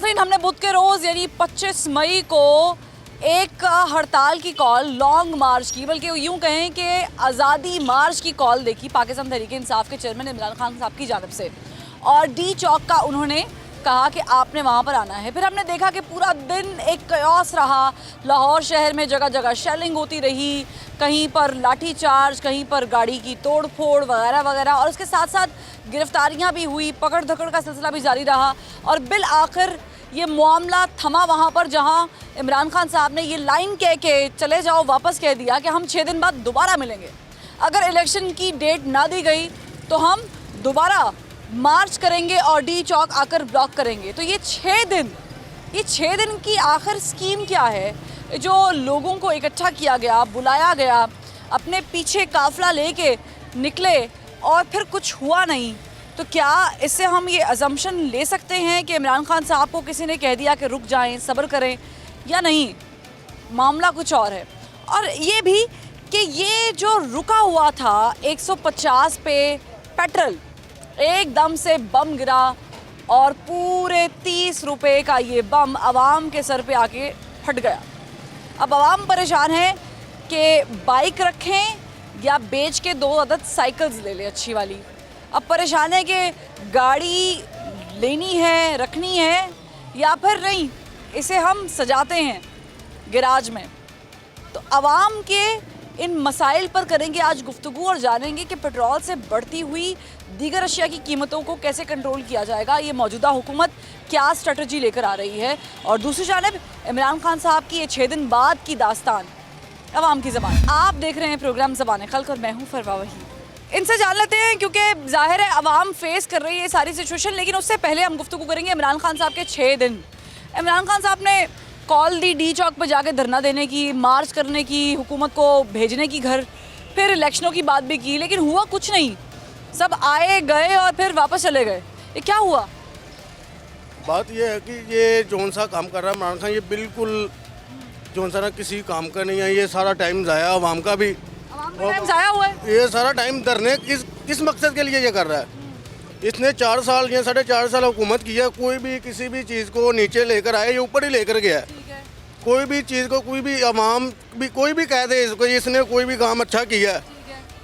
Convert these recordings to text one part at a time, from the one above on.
नाज़रीन, हमने बुध के रोज़ यानी 25 मई को एक हड़ताल की कॉल, लॉन्ग मार्च की, बल्कि यूँ कहें कि आज़ादी मार्च की कॉल देखी पाकिस्तान तहरीक इंसाफ के चेयरमैन इमरान खान साहब की जानिब से। और डी चौक का उन्होंने कहा कि आपने वहाँ पर आना है। फिर हमने देखा कि पूरा दिन एक कयास रहा। लाहौर शहर में जगह जगह शेलिंग होती रही, कहीं पर लाठी चार्ज, कहीं पर गाड़ी की तोड़ फोड़ वगैरह वगैरह, और उसके साथ साथ गिरफ्तारियाँ भी हुई, पकड़ धकड़ का सिलसिला भी जारी रहा। और बिल आखिर ये मामला थमा वहाँ पर जहाँ इमरान खान साहब ने ये लाइन कह के चले जाओ वापस कह दिया कि हम 6 दिन बाद दोबारा मिलेंगे। अगर इलेक्शन की डेट ना दी गई तो हम दोबारा मार्च करेंगे और डी चौक आकर ब्लॉक करेंगे। तो ये 6 दिन की आखिर स्कीम क्या है? जो लोगों को इकट्ठा किया गया, बुलाया गया, अपने पीछे काफिला लेके निकले और फिर कुछ हुआ नहीं, तो क्या इससे हम ये अजम्पशन ले सकते हैं कि इमरान खान साहब को किसी ने कह दिया कि रुक जाएं, सब्र करें, या नहीं, मामला कुछ और है? और ये भी कि ये जो रुका हुआ था 150 पे पेट्रोल, एकदम से बम गिरा और पूरे 30 रुपए का ये बम आवाम के सर पे आके फट गया। अब आवाम परेशान है कि बाइक रखें या बेच के 2 अदद साइकिल्स ले लें अच्छी वाली। अब परेशान है कि गाड़ी लेनी है, रखनी है, या फिर नहीं, इसे हम सजाते हैं गैराज में। तो आवाम के इन मसाइल पर करेंगे आज गुफ्तगू और जानेंगे कि पेट्रोल से बढ़ती हुई दीगर अशिया की कीमतों को कैसे कंट्रोल किया जाएगा। ये मौजूदा हुकूमत क्या स्ट्रेटजी लेकर आ रही है, और दूसरी जानिब इमरान खान साहब की ये 6 दिन बाद की दास्तान अवाम की ज़बान। आप देख रहे हैं प्रोग्राम ज़बान खल्क और मैं हूँ फरवा वही। इनसे जान लेते हैं, क्योंकि जाहिर है अवाम फेस कर रही है ये सारी सिचुएशन। लेकिन उससे पहले हम गुफ्तगू करेंगे इमरान खान साहब के 6 दिन। इमरान खान साहब ने कॉल दी डी चौक पर जाके धरना देने की, मार्च करने की, हुकूमत को भेजने की घर, फिर इलेक्शनों की बात भी की, लेकिन हुआ कुछ नहीं। सब आए गए और फिर वापस चले गए। ये क्या हुआ? बात ये है कि ये जौन सा काम कर रहा है इमरान खान, ये बिल्कुल जौन सा ना किसी काम का नहीं है। ये सारा टाइम ज़ाया आवाम का भी, टाइम ज़ाया हुआ है। ये सारा टाइम धरने किस मकसद के लिए ये कर रहा है? इसने 4 साल या 4.5 साल हुकूमत की है। कोई भी किसी भी चीज़ को नीचे लेकर आए, ये ऊपर ही लेकर गया है। कोई भी चीज़ को कोई भी आवाम भी कोई भी कह दे इसको इसने कोई भी काम अच्छा किया है,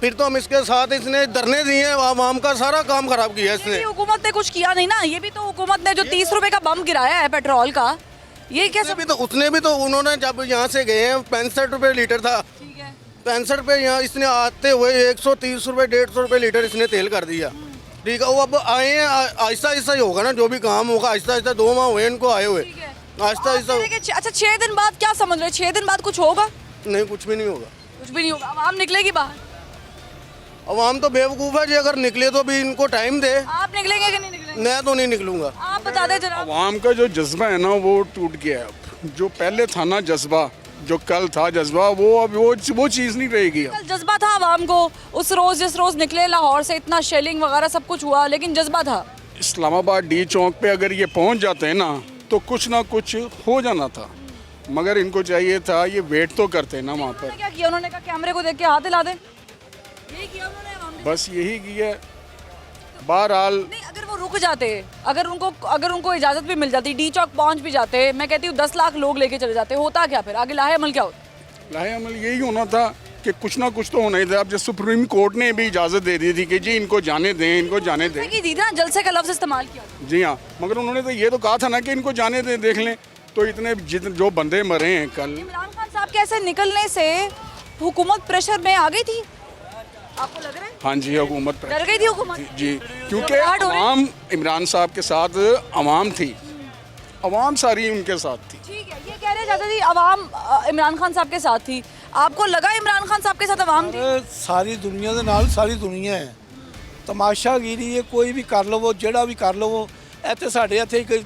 फिर तो हम इसके साथ इसने धरने दिए हैं। आवाम का सारा काम खराब किया इसने। हुकूमत ने कुछ किया नहीं ना। ये भी तो हुकूमत ने जो 30 रुपए का बम गिराया है पेट्रोल का, ये कैसे? भी तो उसने भी तो उन्होंने जब यहाँ से गए हैं 65 रुपये लीटर था, 65 रुपये, यहाँ इसने आते हुए 130 रुपये 150 रुपये लीटर इसने तेल कर दिया। ठीक है, वो अब आए हैं, आहिस्ता आहिस्ता ही होगा ना, जो भी काम होगा आहिस्ता आहिस्ता। 2 माह हुए इनको आए हुए, आहिस्ता आहिस्ता। अच्छा, 6 दिन बाद क्या समझ रहे? 6 दिन बाद कुछ होगा? नहीं, कुछ भी नहीं होगा। कुछ भी नहीं होगा। आवाम निकलेगी बाहर? आवाम तो बेवकूफ़ है जी, अगर निकले तो भी इनको टाइम दे। आप निकलेंगे कि नहीं निकलेंगे? मैं तो नहीं निकलूंगा। आप बता दें जरा। आवाम का जो जज्बा है ना वो टूट गया है। अब जो पहले था ना जज्बा, जो कल था जज्बा, वो अब वो चीज़ नहीं रहेगी। कल जज्बा था आवाम को, उस रोज़ जिस रोज़ निकले लाहौर से, इतना शेलिंग वगैरह सब कुछ हुआ, लेकिन जज्बा था। इस्लामाबाद डी चौक पे अगर ये पहुंच जाते हैं ना तो कुछ ना कुछ हो जाना था, मगर इनको चाहिए था ये वेट तो करते ना वहाँ पर। क्या किया उन्होंने? कहा कैमरे को देख के हाथ हिला दे, यही किया उन्होंने? बस यही किया। बहरहाल नहीं, अगर वो रुक जाते, अगर उनको इजाज़त भी मिल जाती, डी चौक पहुंच भी जाते, मैं कहती हूँ 10 लाख लोग लेके चले जाते, होता क्या फिर? आगे लाहे अमल क्या होता? लाहे अमल यही होना था कि कुछ ना कुछ तो होना ही था। अब जब सुप्रीम कोर्ट ने भी इजाज़त दे दी थी कि जी इनको जाने दें, इनको जाने दें, दी ना, जलसे का लफ्ज़ इस्तेमाल किया। जी हाँ, मगर उन्होंने तो ये तो कहा था ना कि इनको जाने दें, देख लें। तो इतने जो बंदे मरे हैं कल। इमरान खान साहब के ऐसे निकलने से हुकूमत प्रेशर में आ गई थी, आपको लग रहा है? हाँ जी, हुकूमत डर गई थी हुकूमत जी, क्योंकि आवाम इमरान साहब के साथ आवाम थी, आवाम सारी उनके साथ थी। ठीक है, ये कह रहे चाचा जी आवाम इमरान खान साहब के साथ थी। आपको लगा इमरान खान साहब के साथ आवाम थी? सारी दुनिया ਦੇ ਨਾਲ ਸਾਰੀ ਦੁਨੀਆ ਹੈ। ਤਮਾਸ਼ਾਗੀਰੀ ਇਹ ਕੋਈ ਵੀ ਕਰ ਲਵੋ, ਜਿਹੜਾ ਵੀ ਕਰ ਲਵੋ। ਇੱਥੇ ਸਾਡੇ ਇੱਥੇ ਇੱਕ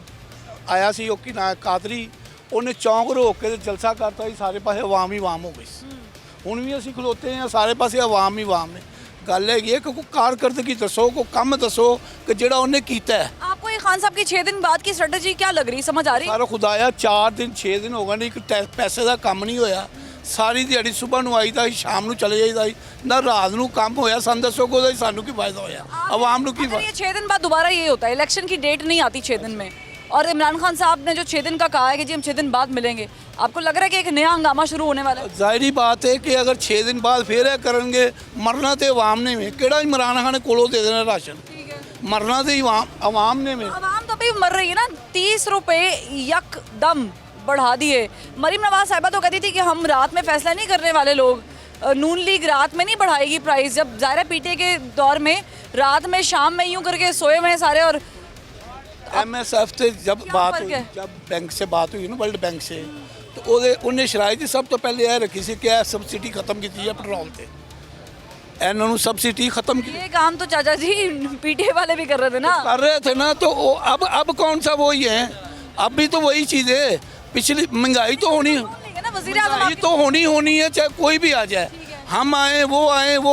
ਆਇਆ ਸੀ, ਉਹ ਕੀ ਨਾ ਕਾਦਰੀ, ਉਹਨੇ ਚੌਂਕ ਰੋਕ ਕੇ ਜਲਸਾ ਕਰਤਾ ਸੀ, ਸਾਰੇ ਪਾਸੇ ਆਵਾਮ ਹੀ ਆਵਾਮ ਹੋ ਗਈ ਸੀ। ਹੁਣ ਵੀ ਅਸੀਂ ਖਲੋਤੇ ਹਾਂ, ਸਾਰੇ ਪਾਸੇ ਆਵਾਮ ਹੀ ਆਵਾਮ ਨੇ। ਗੱਲ ਹੈਗੀ ਹੈ ਕਿ ਕੋਈ ਕਾਰਕਰਦਗੀ ਦੱਸੋ, ਕੋਈ ਕੰਮ ਦੱਸੋ ਕਿ ਜਿਹੜਾ ਉਹਨੇ ਕੀਤਾ ਹੈ। आपको ये खान साहब की 6 दिन बाद की स्ट्रेटजी क्या लग रही, समझ आ रही? ਸਾਰਾ ਖੁਦਾਇਆ 4 ਦਿਨ 6 ਦਿਨ ਹੋ ਗਏ ਨੇ, ਇੱਕ ਪੈਸੇ ਦਾ ਕੰਮ ਨਹੀਂ ਹੋਇਆ। ਸਾਰੀ ਦਿਹਾੜੀ ਸਵੇਰ ਨੂੰ ਆਈਦਾ ਸੀ, ਸ਼ਾਮ ਨੂੰ ਚਲੇ ਜਾਈਦਾ ਸੀ, ਨਾ ਰਾਤ ਨੂੰ ਕੰਮ ਹੋਇਆ। ਸਾਨੂੰ ਦੱਸੋ ਕਿ ਸਾਨੂੰ ਕੀ ਫਾਇਦਾ ਹੋਇਆ, ਆਵਾਮ ਨੂੰ ਕੀ अगर ये 6 दिन बाद दोबारा ये होता है, इलेक्शन की डेट नहीं आती 6 दिन में, और इमरान खान साहब ने जो 6 दिन का कहा है कि जी हम 6 दिन बाद मिलेंगे, आपको लग रहा है कि एक नया हंगामा शुरू होने वाला है? ਜ਼ਾਹਿਰੀ ਬਾਤ ਹੈ ਕਿ ਅਗਰ 6 ਦਿਨ ਬਾਅਦ ਫੇਰ ਇਹ ਕਰਨਗੇ ਮਰਨਾ ਤੇ ਆਵਾਮ ਨੇ ਵੇ ਕਿਹੜਾ ਇਮਰਾਨ ਖਾਨ ਨੇ ਕੋਲੋਂ ਦੇ ਦੇਣਾ ਰਾਸ਼ਨ मरना तो आवाम ने में आवाम तो अभी मर रही है ना। 30 रुपए यकदम बढ़ा दिए। मरीम नवाज साहिबा तो कहती थी कि हम रात में फैसला नहीं करने वाले लोग, नून लीग रात में नहीं बढ़ाएगी प्राइस। जब ज़ाहिर है पीटीए के दौर में रात में शाम में यूं करके सोए हुए हैं सारे। और MSF से जब क्या बात फर्क हुई, है? जब बैंक से बात हुई ना, वर्ल्ड बैंक से, तो उन्हें शराइत ही सब तो पहले यह रखी सी कि सब्सिडी खत्म की है पेट्रोल से, इन्होंने सब्सिडी खत्म की ये काम तो चाचा जी पीटीए वाले भी कर रहे थे ना। कर रहे थे ना। तो अब कौन सा वही है? अब भी तो वही चीज़ है। पिछली महंगाई तो होनी ठीक है ना, वज़ीर आज़म महंगाई तो होनी है, चाहे कोई भी आ जाए, हम आए वो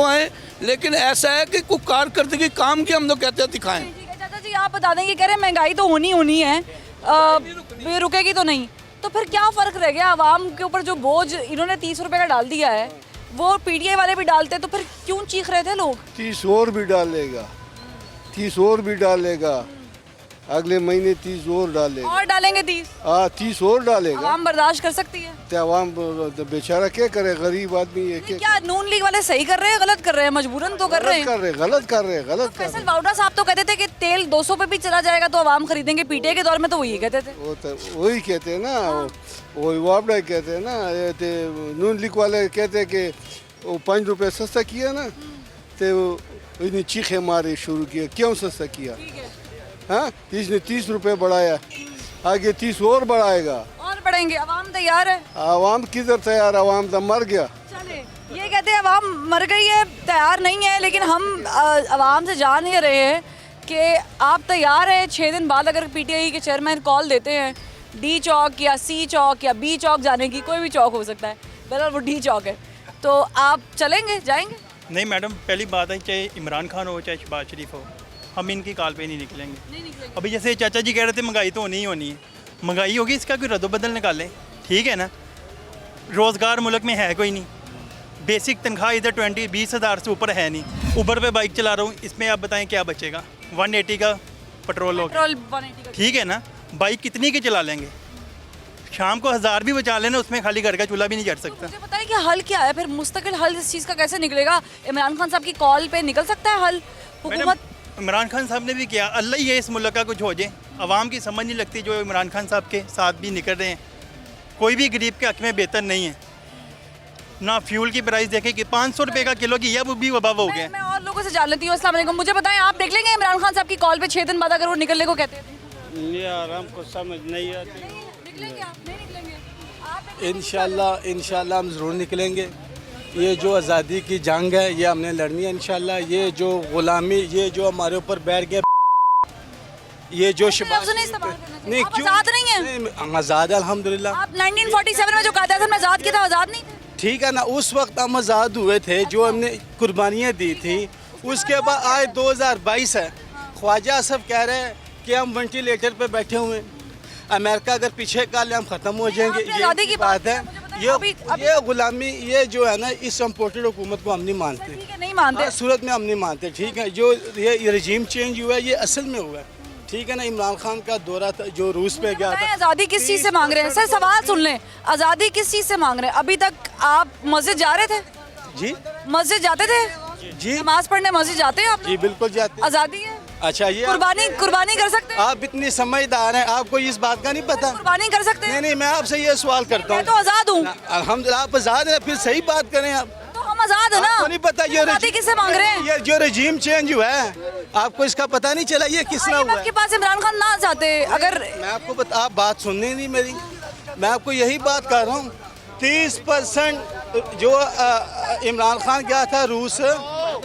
आए, लेकिन ऐसा है कि कोई कारकर्दगी काम की हम तो कहते हैं दिखाएं। ठीक है चाचा जी, आप बता दें कि कह रहे हैं महंगाई तो होनी है, ये रुकेगी तो नहीं, तो फिर क्या फ़र्क रह गया? आवाम के ऊपर जो बोझ इन्होंने 30 रुपए का डाल दिया है वो पीटीए वाले भी डालते, तो फिर क्यों चीख रहे थे लोग? 30 और भी डालेगा, 30 और भी डालेगा, अगले महीने 30 और डालेगा। और डालेंगे 30? 30 और डालेगा। आवाम बर्दाश्त कर सकती है? तो आवाम बेचारा क्या करे, गरीब आदमी है नहीं, क्या नून लीग वाले सही कर रहे हैं गलत कर रहे हैं? मजबूरन तो कर रहे हैं। गलत कर रहे फैसल वाउडा साहब तो कहते थे कि तेल 200 पे भी चला जाएगा तो आवाम खरीदेंगे। पीटीए के दौर में तो वो ये कहते थे। वो तो वही कहते हैं ना, वही वापड़ा कहते हैं ना। ये ते नून लीग वाले कहते हैं कि वो 5 रुपये सस्ता किया ना, तो इन्हें चीखे मारे शुरू किया, क्यों सस्ता किया? हाँ, इसने 30 रुपये बढ़ाया, आगे 30 और बढ़ाएगा। और बढ़ेंगे? आवाम तैयार है? आवाम किधर तैयार, आवाम तो मर गया। चले, ये कहते हैं आवाम मर गई है, तैयार नहीं है, लेकिन हम आवाम से जान ही रहे हैं कि आप तैयार हैं 6 दिन बाद अगर पीटीआई के चेयरमैन कॉल देते हैं डी चौक या सी चौक या बी चौक जाने की, कोई भी चौक हो सकता है, बहरहाल वो डी चौक है, तो आप चलेंगे, जाएंगे? नहीं मैडम, पहली बात है चाहे इमरान खान हो चाहे शहबाज शरीफ हो, हम इनकी कॉल पे नहीं निकलेंगे। नहीं निकलेंगे। अभी जैसे चाचा जी कह रहे थे महंगाई तो होनी ही होनी है, महंगाई होगी इसका कोई रद्दोबदल निकालें, ठीक है ना। रोज़गार मुल्क में है कोई नहीं, बेसिक तनख्वाह इधर 20 हज़ार से ऊपर है नहीं। ऊबर पे बाइक चला रहा हूँ, इसमें आप बताएं क्या बचेगा? 180 का पेट्रोल हो, पेट्रोल 180 का। ठीक है ना। बाइक कितनी की चला लेंगे? शाम को 1000 भी बचा लेना, उसमें खाली घर का चूल्हा भी नहीं जड़ सकता। मुझे पता है कि हल क्या है फिर, मुस्तकिल हल इस चीज़ का कैसे निकलेगा? इमरान खान साहब की कॉल पे निकल सकता है हल? मैडम, हुकूमत इमरान खान साहब ने भी किया, अल्लाह ही है इस मुल्क का कुछ हो जाए। आवाम की समझ नहीं लगती जो इमरान खान साहब के साथ भी निकल रहे हैं। कोई भी गरीब के हक में बेहतर नहीं है ना। फ्यूल की प्राइस देखें कि 500 रुपये का किलो की, अब भी वबाव हो गया। मैं और लोगों से जान लेती हूँ। अस्सलाम वालेकुम, मुझे बताएं आप देख लेंगे इमरान खान साहब की कॉल पे 6 दिन बाद अगर वो निकलने को कहते हैं? ये आराम को समझ नहीं आती। निकलेंगे आप? नहीं निकलेंगे आप? इंशाल्लाह हम ज़रूर निकलेंगे। ये जो आज़ादी की जंग है ये हमने लड़नी है इंशाल्लाह। ये जो गुलामी, ये जो हमारे ऊपर बैठ गया, ये जो लफ्ज़ नहीं इस्तेमाल करना चाहिए। नहीं, आप क्यों? आज़ाद नहीं है? नहीं, हम आज़ाद है अल्हम्दुलिल्लाह। आप 1947 में जो कायदे आज़म में आज़ाद किया था, आज़ाद नहीं थे? ठीक है ना, उस वक्त हम आज़ाद हुए थे, जो हमने कुर्बानियाँ दी थी। उसके बाद आज 2022 है, ख्वाजा सब कह रहे हैं कि हम वेंटिलेटर पे बैठे हुए हैं। अमेरिका अगर पीछे का ले हम ख़त्म हो जाएंगे, आपने आज़ादी की ये बात बात है। ये गुलामी, ये जो है ना, इस इम्पोर्टेड हुकूमत को हम नहीं मानते। ठीक है, नहीं मानते। हर सूरत में हम नहीं मानते, ठीक है। जो ये रजीम चेंज हुआ है, ये असल में हुआ है, ठीक है ना। इमरान खान का दौरा था जो रूस पे गया बताएं, था। आज़ादी किस चीज़ से मांग रहे हैं? सर सवाल सुन लें, आज़ादी किस चीज़ से मांग रहे हैं? अभी तक आप मस्जिद जा रहे थे? जी मस्जिद जाते थे? जी नमाज पढ़ने मस्जिद जाते हैं आप? जी बिल्कुल जाते हैं। आज़ादी है, अच्छा, ये कुर्बानी कर सकते हैं? आप इतनी समझदार हैं, आपको इस बात का नहीं पता? कुर्बानी कर सकते हैं? नहीं, मैं आपसे ये सवाल करता मैं तो हूँ। आज़ाद हूँ। अल्हम्दुलिल्लाह आप आज़ाद हैं, फिर सही बात करें आप। तो हम आज़ाद है ना? आपको नहीं पता ये आज़ादी किससे मांग रहे हैं? ये जो रजीम चेंज हुआ है, आपको इसका पता नहीं चला ये किस तरह हुआ IMF के है? पास इमरान खान ना जाते अगर? मैं आपको बता, आप बात सुनने नहीं मेरी, मैं आपको यही बात कर रहा हूँ। 30% जो इमरान खान गया था रूस,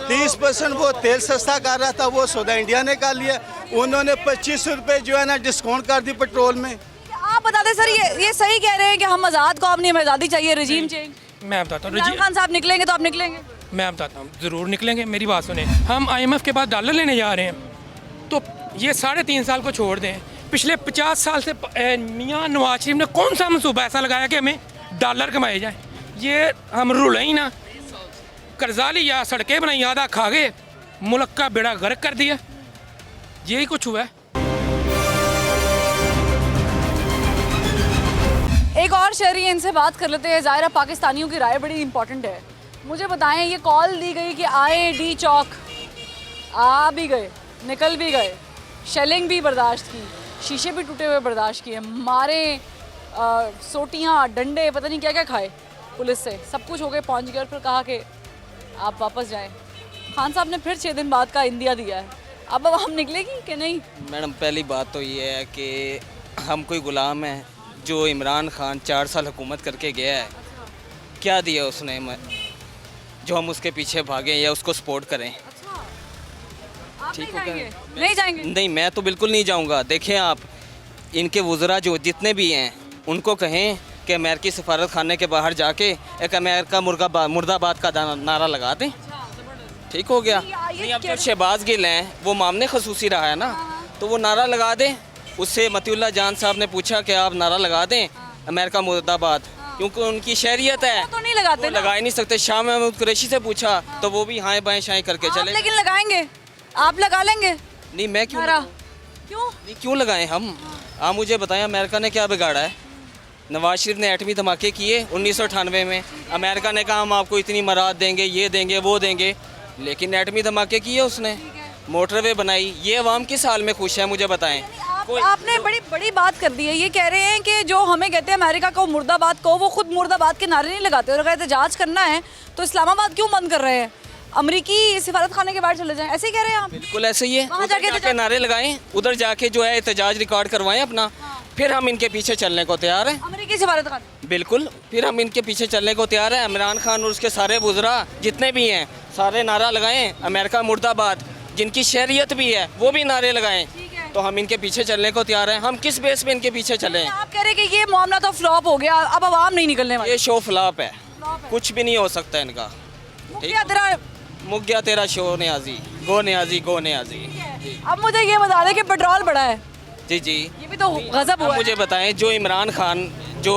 30% वो तेल सस्ता कर रहा था, वो सौदा इंडिया ने कर लिया। उन्होंने 25 रुपये जो है ना डिस्काउंट कर दी पेट्रोल में। आप बताते सर, ये सही कह रहे हैं कि हम आज़ाद कौम नहीं, हमें आज़ादी चाहिए, रजीम चेंज? मैं बताता हूँ इमरान खान साहब निकलेंगे तो आप निकलेंगे? मैं बताता हूँ, ज़रूर निकलेंगे। मेरी बात सुने, हम IMF के पास डॉलर लेने जा रहे हैं, तो ये 3.5 साल को छोड़ दें। पिछले 50 साल से मियाँ नवाज शरीफ ने कौन सा मनसूबा ऐसा लगाया कि हमें डॉलर कमाए जाए? ये हम रुले ही ना, कर्जा लिया, सड़कें बनाई, आधा खा गए, मुल्क का बेड़ा गर्क कर दिया। यही कुछ हुआ है। एक और शहरी है, इनसे बात कर लेते हैं। ज़ाहिर है पाकिस्तानियों की राय बड़ी इंपॉर्टेंट है। मुझे बताएं, ये कॉल दी गई कि आए डी चौक, आ भी गए, निकल भी गए, शेलिंग भी बर्दाश्त की, शीशे भी टूटे हुए बर्दाश्त किए, मारे, सोटियाँ, डंडे, पता नहीं क्या क्या खाए पुलिस से, सब कुछ हो गए, पहुँच गए और फिर कहा कि आप वापस जाएं। खान साहब ने फिर 6 दिन बाद का इंदिया दिया है। अब हम निकलेगी कि नहीं? मैडम पहली बात तो ये है कि हम कोई गुलाम हैं। जो इमरान खान 4 साल हुकूमत करके गया है, क्या दिया उसने जो हम उसके पीछे भागें या उसको सपोर्ट करें? आप ठीक नहीं हो गया। जाएंगे? नहीं जाएंगे? नहीं, मैं तो बिल्कुल नहीं जाऊंगा। देखें आप, इनके वज़रा जो जितने भी हैं उनको कहें कि अमेरिकी सफारत खाने के बाहर जाके एक अमेरिका मुर्दाबाद का नारा लगा दें। ठीक हो गया। नहीं, अब जो शहबाज गिल हैं वो मामले खसूसी रहा है ना, तो वो नारा लगा दें। उससे मतीउल्लाह जान साहब ने पूछा कि आप नारा लगा दें अमेरिका मुर्दाबाद, क्योंकि उनकी शहरियत है। वो तो नहीं लगाते वो ना। लगा ही नहीं सकते। शाह महमूद कुरैशी से पूछा तो वो भी हाएं बाएं शाएं करके आप चले। लेकिन लगाएंगे, आप लगा लेंगे नहीं, मैं क्यों नारा? लगाऊं? क्यों? नहीं, क्यों लगाएं हम? आप मुझे बताएं, अमेरिका ने क्या बिगाड़ा है? नवाज शरीफ ने एटमी धमाके किए 1998 में। अमेरिका ने कहा हम आपको इतनी मराद देंगे, ये देंगे, वो देंगे, लेकिन एटमी धमाके किए उसने, मोटरवे बनाई। ये अवाम किस हाल में खुश है मुझे बताएं? आपने बड़ी बड़ी बात कर दी है। ये कह रहे हैं कि जो हमें कहते हैं अमेरिका को मुर्दाबाद को, वो खुद मुर्दाबाद के नारे नहीं लगाते। और अगर एहतजाज करना है तो इस्लामाबाद क्यों बंद कर रहे हैं? अमरीकी सिफारत खाने के बाहर चले जाएं, ऐसे ही कह रहे हैं आप? बिल्कुल ऐसे ही है। वहाँ उधर जाके जाके नारे लगाएं, उधर जाके जो है एहतजाज रिकॉर्ड करवाएं अपना, फिर हम इनके पीछे चलने को तैयार हैं। अमरीकी सिफारत खाने? बिल्कुल, फिर हम इनके पीछे चलने को तैयार हैं। इमरान खान और उसके सारे वज़रा जितने भी हैं सारे नारा लगाएं अमेरिका मुर्दाबाद। जिनकी शहरियत भी है वो भी नारे लगाएं, तो हम इनके पीछे चलने को तैयार हैं। हम किस बेस पे इनके पीछे चलें? आप कह रहे हैं कि ये मामला तो फ्लॉप हो गया, अब आवाम नहीं निकलने वाली। ये शो फ्लॉप है, कुछ भी नहीं हो सकता इनका। मुखिया तेरा मुक गया तेरा शो न्याजी, गो न्याजी, गो न्याजी। अब मुझे ये बता दें कि पेट्रोल बढ़ा है, जी जी। ये भी तो गजब अब हुआ है। मुझे बताएं, जो इमरान खान जो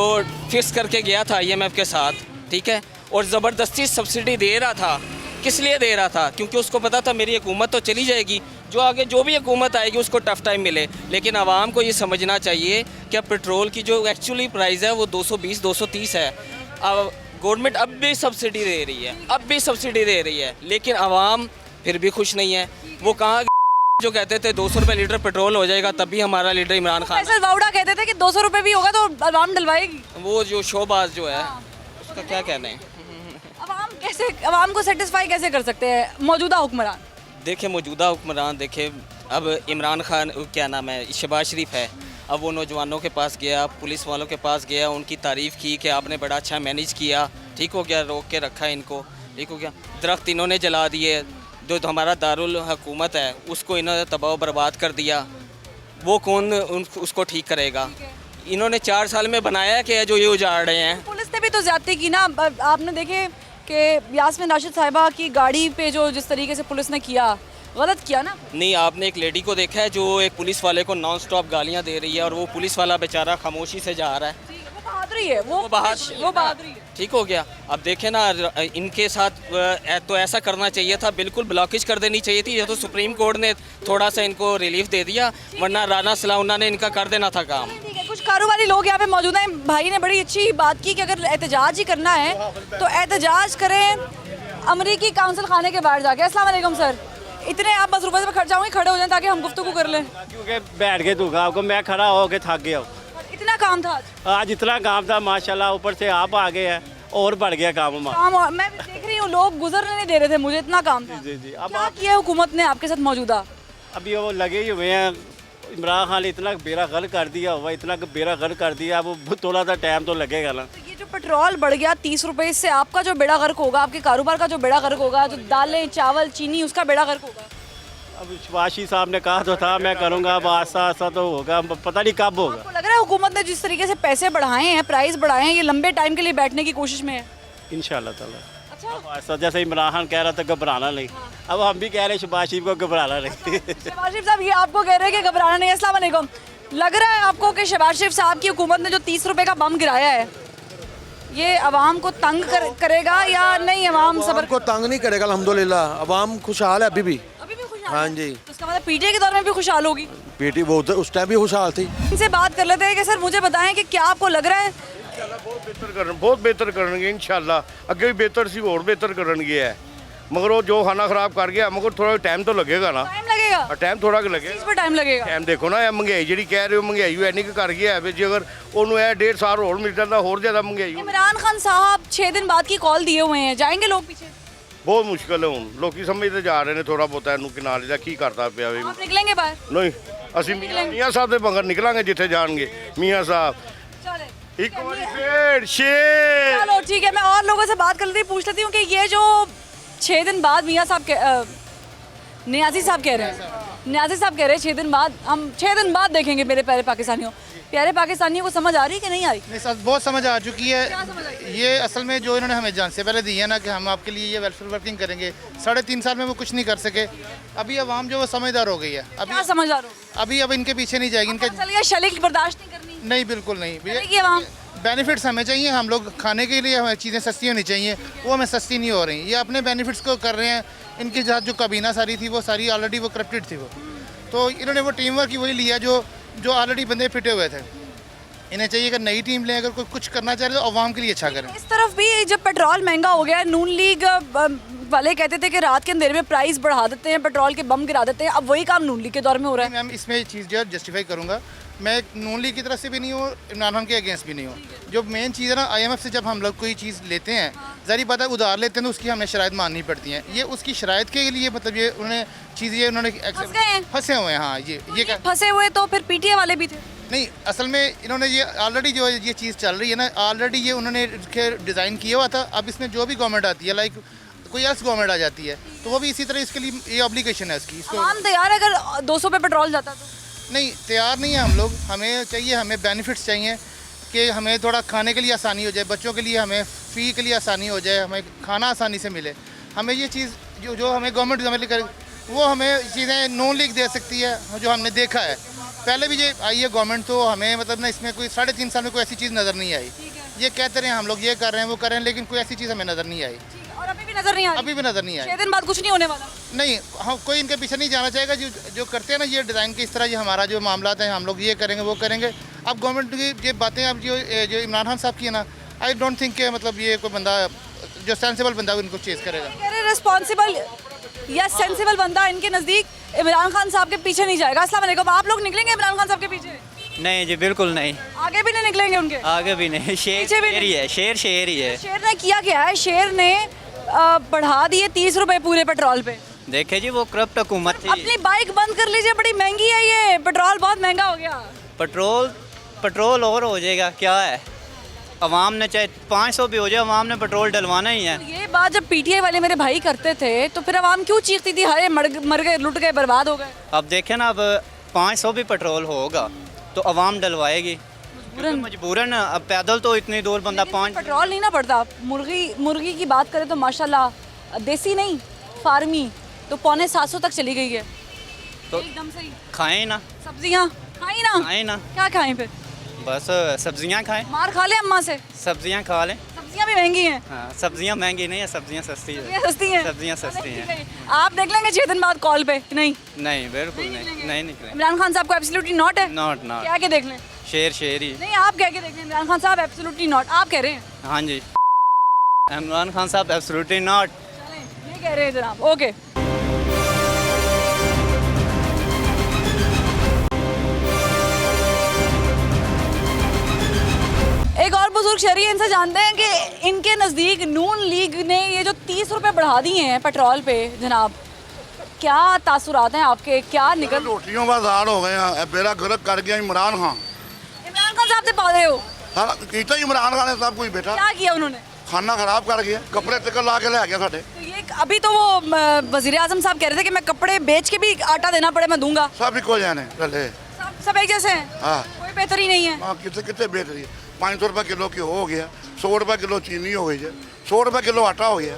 फिक्स करके गया था IMF के साथ, ठीक है, और ज़बरदस्ती सब्सिडी दे रहा था, किस लिए दे रहा था? क्योंकि उसको पता था मेरी हुकूमत तो चली जाएगी, जो आगे जो भी हुकूमत आएगी उसको टफ टाइम मिले। लेकिन आवाम को ये समझना चाहिए कि अब पेट्रोल की जो एक्चुअली प्राइस है वो 220-230 है। अब गवर्नमेंट अब भी सब्सिडी दे रही है, अब भी सब्सिडी दे रही है, लेकिन आवाम फिर भी खुश नहीं है। वो कहाँ जो कहते थे 200 रुपये लीटर पेट्रोल हो जाएगा, तब भी हमारा लीडर इमरान खान, फैसल वाउडा कहते थे कि 200 रुपये भी होगा तो आवाम डलवाएगी। वो जो शोबाज जो है उसका क्या कहना है? आवाम को सेटिस्फाई कैसे कर सकते हैं मौजूदा हुक्मरान? देखे मौजूदा हुक्मरान, देखे अब इमरान खान, क्या नाम है, शहबाज शरीफ है, अब वो नौजवानों के पास गया, पुलिस वालों के पास गया, उनकी तारीफ़ की कि आपने बड़ा अच्छा मैनेज किया, ठीक हो गया, रोक के रखा इनको, ठीक हो गया। दरख्त इन्होंने जला दिए, जो हमारा दारुल हुकूमत है उसको इन्होंने तबाह बर्बाद कर दिया, वो कौन उसको ठीक करेगा? इन्होंने 4 साल में बनाया कि जो ये उजाड़ रहे हैं। पुलिस ने भी तो ज्यादती की ना। आपने देखे कि यास्मीन राशिद साहिबा की गाड़ी पे जो जिस तरीके से पुलिस ने किया, गलत किया ना। नहीं, आपने एक लेडी को देखा है जो एक पुलिस वाले को नॉन स्टॉप गालियां दे रही है, और वो पुलिस वाला बेचारा खामोशी से जा रहा है। वो बहादुरी है, वो बहादुरी है। ठीक हो गया। अब देखे ना, इनके साथ तो ऐसा करना चाहिए था, बिल्कुल ब्लॉकेज कर देनी चाहिए थी। ये तो सुप्रीम कोर्ट ने थोड़ा सा इनको रिलीफ दे दिया, वरना राना सलाउना ने इनका कर देना था काम। ठीक है, कुछ कारोबारी लोग यहाँ पे मौजूद हैं। भाई ने बड़ी अच्छी बात की कि अगर एहतजाज ही करना है तो एहतजाज करें अमरीकी काउंसिल खाने के बाहर जाके। अस्सलाम वालेकुम सर, इतने आप बस रुपये पे खर्च जाऊँगी, खड़े हो जाएं ताकि हम गुफ्तगू कर लें। क्योंकि बैठ के दूंगा आपको, मैं खड़ा होके थक गया हूँ। इतना काम था आज इतना काम था माशाल्लाह, ऊपर से आप आ गए हैं और बढ़ गया काम हमारा। काम, और मैं भी देख रही हूँ लोग गुजरने नहीं दे रहे थे, मुझे इतना काम था। जी जी। अब क्या किया हुकूमत ने आपके साथ मौजूदा? अभी वो लगे ही हुए हैं। इमरान खान ने इतना बेरा गर्क कर दिया हुआ, इतना बेरा गर्क कर दिया, वो थोड़ा सा टाइम तो लगेगा ना। तो ये जो पेट्रोल बढ़ गया 30 रुपए, इससे आपका जो बेड़ा गर्क होगा, आपके कारोबार का जो बेड़ा गर्क होगा, जो दालें चावल चीनी उसका बेड़ा गर्क होगा। अब शहबाज साहब ने कहा तो था मैं करूँगा, अब आस्ता आस्ता तो होगा, पता नहीं कब होगा। आपको लग रहा है हुकूमत ने जिस तरीके से पैसे बढ़ाए हैं, प्राइस बढ़ाए हैं, ये लंबे टाइम के लिए बैठने की कोशिश में है? इंशाल्लाह ताला। अच्छा, अब आस्ता, जैसे इमरान खान कह रहा था घबराना नहीं, अब हम भी कह रहे हैं शहबाज शरीफ को घबराना नहीं। शहबाज शरीफ साहब ये आपको कह रहे हैं कि घबराना नहीं। अस्सलाम वालेकुम, लग रहा है आपको कि शहबाज शरीफ साहब की हुकूमत ने जो 30 रुपए का बम गिराया है ये अवाम को तंग करेगा या नहीं? अवाम सबर को तंग नहीं करेगा, अल्हम्दुलिल्लाह। अवाम खुशहाल है अभी भी। अभी भी खुशहाल हाँ है? जी। तो उसका मतलब पीटीए के दौर में भी खुशहाल होगी। बेटी वो उस टाइम भी खुशहाल थी। इनसे बात कर लेते हैं कि सर मुझे बताएं कि क्या आपको लग रहा है ਬਹੁਤ ਬਿਹਤਰ ਕਰਨਗੇ ਇਨਸ਼ਾਅੱਲਾ। ਅੱਗੇ ਵੀ ਬਿਹਤਰ ਸੀ, ਹੋਰ ਬਿਹਤਰ ਕਰਨਗੇ ਹੈ। मगर वो जो खाना खराब कर गया, मगर थोड़ा टाइम तो लगेगा ना। टाइम लगेगा, टाइम थोड़ा लगेगा, इस पर टाइम लगेगा। टाइम देखो ना, महंगाई जी कह रहे हो, महंगाई इन्नी कर गया है जी। अगर उन्होंने 1.5 साल और मिल जाता, और ज़्यादा महंगाई। इमरान खान साहब 6 दिन बाद की कॉल दिए हुए हैं, जाएंगे लोग पीछे? बहुत मुश्किल है हूँ, लोग समझते जा रहे हैं थोड़ा बहुत इनू कि नाले का की करता पाया। आप निकलेंगे बाहर? नहीं, असं मियाँ साहब के मगर निकलेंगे जिथे जाएंगे मियाँ साहब। चले एक बार शेर चलो ठीक है, मैं और लोगों से बात कर लेती पूछ लेती हूँ कि ये जो 6 दिन बाद मियाँ साहब नियाजी साहब कह रहे हैं, नियाजी साहब कह रहे हैं 6 दिन बाद, हम 6 दिन बाद देखेंगे मेरे प्यारे पाकिस्तानियों। प्यारे पाकिस्तानियों को समझ आ रही है कि नहीं आ रही? नहीं, बहुत समझ आ चुकी है। ये असल में जो इन्होंने हमें जान से पहले दी है ना कि हम आपके लिए ये वेलफेयर वर्किंग करेंगे, 3.5 साल में वो कुछ नहीं कर सके। अभी आवाम जो वो समझदार हो गई है। अभी क्या समझदार हो? अभी अब इनके पीछे नहीं जाएगी, इनके चलिए शलीक बर्दाश्त नहीं करनी? नहीं, बिल्कुल नहीं। करेगी आवाम? बेनिफिट्स हमें चाहिए, हम लोग खाने के लिए हमें चीज़ें सस्ती होनी चाहिए, वो हमें सस्ती नहीं हो रही। ये अपने बेनिफिट्स को कर रहे हैं। इनके साथ जो काबीना सारी थी वो सारी ऑलरेडी वो करप्टेड थी वो, तो इन्होंने वो टीम वर्क ही वही लिया जो ऑलरेडी बंदे फिटे हुए थे। इन्हें चाहिए कि नई टीम लें, अगर कोई कुछ करना चाह रहे तो आवाम के लिए अच्छा करें। इस तरफ भी जब पेट्रोल महंगा हो गया, नून लीग वाले कहते थे कि रात के अंधेरे में प्राइस बढ़ा देते हैं, पेट्रोल के बम गिरा देते हैं, अब वही काम नून लीग के दौर में हो रहा है। मैम इसमें एक चीज़ जो है जस्टिफाई करूँगा, मैं नून लीग की तरफ से भी नहीं हूँ, इमरान खान के अगेंस्ट भी नहीं हूँ। जो मेन चीज़ है ना, IMF से जब हम लोग कोई चीज़ लेते हैं, ज़ाहिर बात है उधार लेते हैं तो उसकी हमें शराइत माननी पड़ती हैं। ये उसकी शराइत के लिए मतलब ये उन्होंने चीज़ ये उन्होंने फंसे हुए हैं। हाँ, ये फंसे हुए तो फिर PTA वाले भी थे? नहीं, असल में इन्होंने ये ऑलरेडी जो ये चीज़ चल रही है ना, ऑलरेडी ये उन्होंने डिज़ाइन किया हुआ था। अब इसमें जो भी गवर्नमेंट आती है, लाइक कोई एल्स गवर्नमेंट आ जाती है, तो वो भी इसी तरह इसके लिए ये ऑब्लिगेशन है इसकी। आवाम तैयार है अगर 200 पे पेट्रोल जाता तो? नहीं, तैयार नहीं है हम लोग। हमें चाहिए, हमें बेनिफिट्स चाहिए कि हमें थोड़ा खाने के लिए आसानी हो जाए, बच्चों के लिए हमें फ़ी के लिए आसानी हो जाए, हमें खाना आसानी से मिले। हमें ये चीज़ जो हमें गवर्नमेंट हमें करे, वो हमें चीज़ें नून लीग दे सकती है, जो हमने देखा है। पहले भी ये आई है गवर्नमेंट, तो हमें मतलब ना इसमें कोई 3.5 साल में कोई ऐसी चीज़ नज़र नहीं आई। ये कहते रहे हम लोग ये कर रहे हैं वो कर रहे हैं, लेकिन कोई ऐसी चीज़ हमें नज़र नहीं आई। और अभी भी नजर नहीं आ रही? अभी भी नज़र नहीं आई। 6 दिन बाद कुछ नहीं होने वाला? नहीं, हम कोई इनके पीछे नहीं जाना चाहेगा। जो करते हैं ना ये डिज़ाइन के, इस तरह ये हमारा जो मामला है, हम लोग ये करेंगे वो करेंगे। अब गवर्नमेंट की ये बातें अब जो इमरान खान साहब की है ना, आई डोंट थिंक के मतलब ये कोई बंदा जो सेंसिबल बंदा इनको चेज़ करेगा। रिस्पॉन्सिबल या सेंसिबल बंदा इनके नज़दीक इमरान खान साहब के पीछे नहीं जाएगा। अस्सलाम वालेकुम, आप लोग निकलेंगे इमरान खान साहब के पीछे? नहीं जी, बिल्कुल नहीं। आगे भी नहीं निकलेंगे उनके? आगे भी नहीं। शेर ही है, शेर ही है। शेर ने किया क्या है? शेर ने बढ़ा दिए 30 रुपए पूरे पेट्रोल पे। देखे जी, वो करप्ट हुकूमत थी। अपनी बाइक बंद कर लीजिए, बड़ी महंगी है ये, पेट्रोल बहुत महंगा हो गया। पेट्रोल और हो जाएगा क्या है, अवाम ने चाहे 500 भी हो जाए, अवाम ने पेट्रोल डलवाना ही है। ये बात जब PTA वाले मेरे भाई करते थे तो फिर अवाम क्यों चीखती थी, हाय मर गए, लुट गए, बर्बाद हो गए? अब देखें ना, अब 500 भी पेट्रोल होगा तो अवाम डलवाएगी मजबूरन। अब पैदल तो इतनी दूर बंदा पेट्रोल नहीं ना पड़ता। मुर्गी की बात करें तो माशाल्लाह देसी नहीं, फार्मी तो 650 तक चली गई है। तो एकदम सही। खाएं ना, सब्जियां खाएं ना। क्या खाएं फिर? बस सब्जियां खाएं। मार खा ले अम्मा से? सब्जियां खा लें। सब्जियां भी महंगी हैं। हाँ, सब्जियां महंगी नहीं है, सब्जियां सस्ती है। सब्जियां सस्ती हैं। आप निकलेंगे 6 दिन बाद कॉल पे? नहीं बिल्कुल नहीं निकलेंगे। इमरान खान साहब को एब्सोल्युटली नॉट है? नॉट क्या के देख लें? शेर ही। नहीं, आप कह के देख लें इमरान खान साहब एब्सोल्युटली नॉट, आप कह रहे हैं? हाँ जी, इमरान खान साहब एब्सोल्युटली नॉट। ये कह रहे हैं जनाब। ओके, एक और बुजुर्ग शहरी इनसे जानते हैं कि इनके नज़दीक नून लीग ने ये जो 30 रुपए बढ़ा दिए हैं पेट्रोल पे, जनाब क्या तासुरात हैं आपके? क्या निकल रोटियों का दाल हो गया, बेड़ा गर्क कर गया इमरान खान। इमरान खान साहब से पा रहे हो? हाँ, किया इमरान खान ने सब कुछ बेटा। क्या किया उन्होंने? खाना खराब कर गया, कपड़े तक ला के ले गया साढ़े। तो ये अभी तो वो वजीर आजम साहब कह रहे थे कि मैं कपड़े बेच के भी आटा देना पड़े मैं दूंगा। सब इको जाने चले, सब एक जैसे हैं। हाँ, कोई बेहतरी नहीं है। हाँ, कितने बेहतरी। 500 रुपये किलो घ्यो हो गया, 100 रुपये किलो चीनी हो गई है, 100 रुपये किलो आटा हो गया।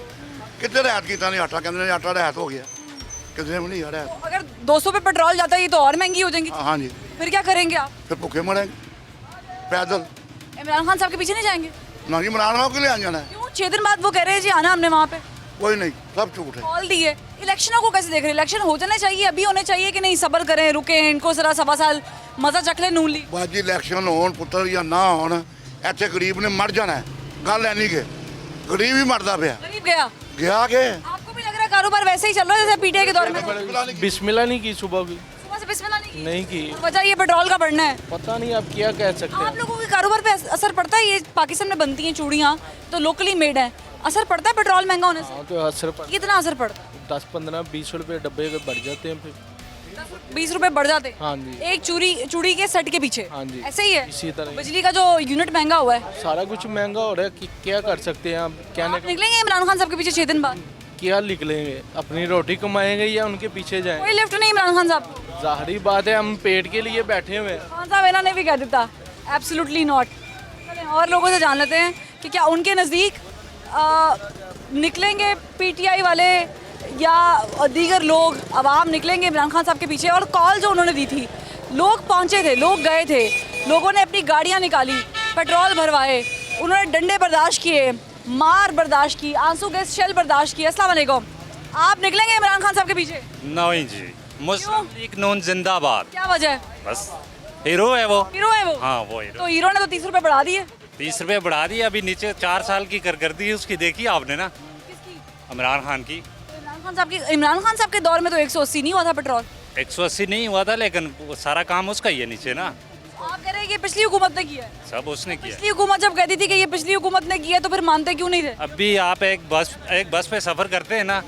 कितने रियायत किया नहीं आटा, कहते आटा रियायत हो गया, कितने भी नहीं रियायत। तो अगर 200 पे पेट्रोल जाता है ये तो और महंगी हो जाएंगी। हाँ जी, फिर क्या करेंगे आप? फिर भूखे मरेंगे पैदल। इमरान खान साहब के पीछे नहीं जाएंगे? ना जी, इमरान खान के लिए आ जाना है। क्यों? 6 दिन बाद वो कह रहे हैं जी आना हमने वहाँ पे। कोई नहीं, सब झूठ है। कॉल दी है। इलेक्शनों को कैसे देख रहे हैं? इलेक्शन हो जाने चाहिए, अभी होने चाहिए कि नहीं? सब्र करें, रुकें, इनको जरा 1.25 साल मजा चख ले नून लीग। बाजी इलेक्शन हो पुत्र या ना हो, ਇੱਥੇ ਗਰੀਬ ਨੇ ਮਰ ਜਾਣਾ ਹੈ। ਗੱਲ ਐ ਨਹੀਂ ਕਿ ਗਰੀਬ ਹੀ ਮਰਦਾ ਪਿਆ गरीब गया ਗਿਆ ਕਿ आपको भी लग रहा है कारोबार वैसे ही चल रहा है जैसे पीटीआई के दौर में बिस्मिल्लाह नहीं की सुबह भी सुबह से बिस्मिल्लाह नहीं की नहीं की वजह ये पेट्रोल का बढ़ना है पता नहीं आप क्या कह सकते आप लोगों के कारोबार पे असर पड़ता है ये पाकिस्तान में बनती हैं चूड़ियाँ तो लोकली मेड है असर पड़ता है पेट्रोल महंगा होने से हाँ तो असर कितना असर पड़ता है 10-15-20 रुपए डब्बे के बढ़ जाते हैं फिर 20 रुपए बढ़ जाते हैं हाँ जी एक चूड़ी के सेट के पीछे हाँ जी ऐसे ही है इसी तरह बिजली का जो यूनिट महंगा हुआ है सारा कुछ महंगा हो रहा है कि क्या कर सकते हैं आप कहने आप निकलेंगे इमरान खान साहब के पीछे 6 दिन बाद क्या निकलेंगे अपनी रोटी कमाएंगे या उनके पीछे जाएंगे कोई लिफ्ट नहीं इमरान खान साहब जाहिर बात है हम पेट के लिए बैठे हुए हैं खान साहब इन्होंने भी कह देता एब्सोल्युटली नॉट और लोगों से जान लेते हैं कि क्या उनके नज़दीक निकलेंगे पीटीआई वाले या दीगर लोग अवाम निकलेंगे इमरान खान साहब के पीछे। और कॉल जो उन्होंने दी थी लोग पहुंचे थे लोग गए थे लोगों ने अपनी गाड़ियां निकाली पेट्रोल भरवाए उन्होंने डंडे बर्दाश्त किए मार बर्दाश्त की आंसू गैस शेल बर्दाश्त किए। अस्सलाम वालेकुम आप निकलेंगे इमरान खान साहब के पीछे? नहीं जी मुस्लिम लीग नून जिंदाबाद। क्या वजह है? बस हीरो है वो हाँ वो हीरो। तो हीरो ने तो 30 रुपए बढ़ा दिए 30 रुपए बढ़ा दिए अभी नीचे 4 साल की करगर्दी है उसकी देखी आपने ना इमरान खान की। इमरान खान साहब के दौर में तो 180 नहीं हुआ था पेट्रोल 180 नहीं हुआ था लेकिन वो सारा काम उसका ही है नीचे ना। आप कह रहे हैं कि पिछली हुकूमत ने किया है सब उसने किया। पिछली हुकूमत जब कहती थी कि ये पिछली हुकूमत ने किया तो फिर मानते क्यों नहीं थे? अभी आप एक बस पे सफ़र करते हैं ना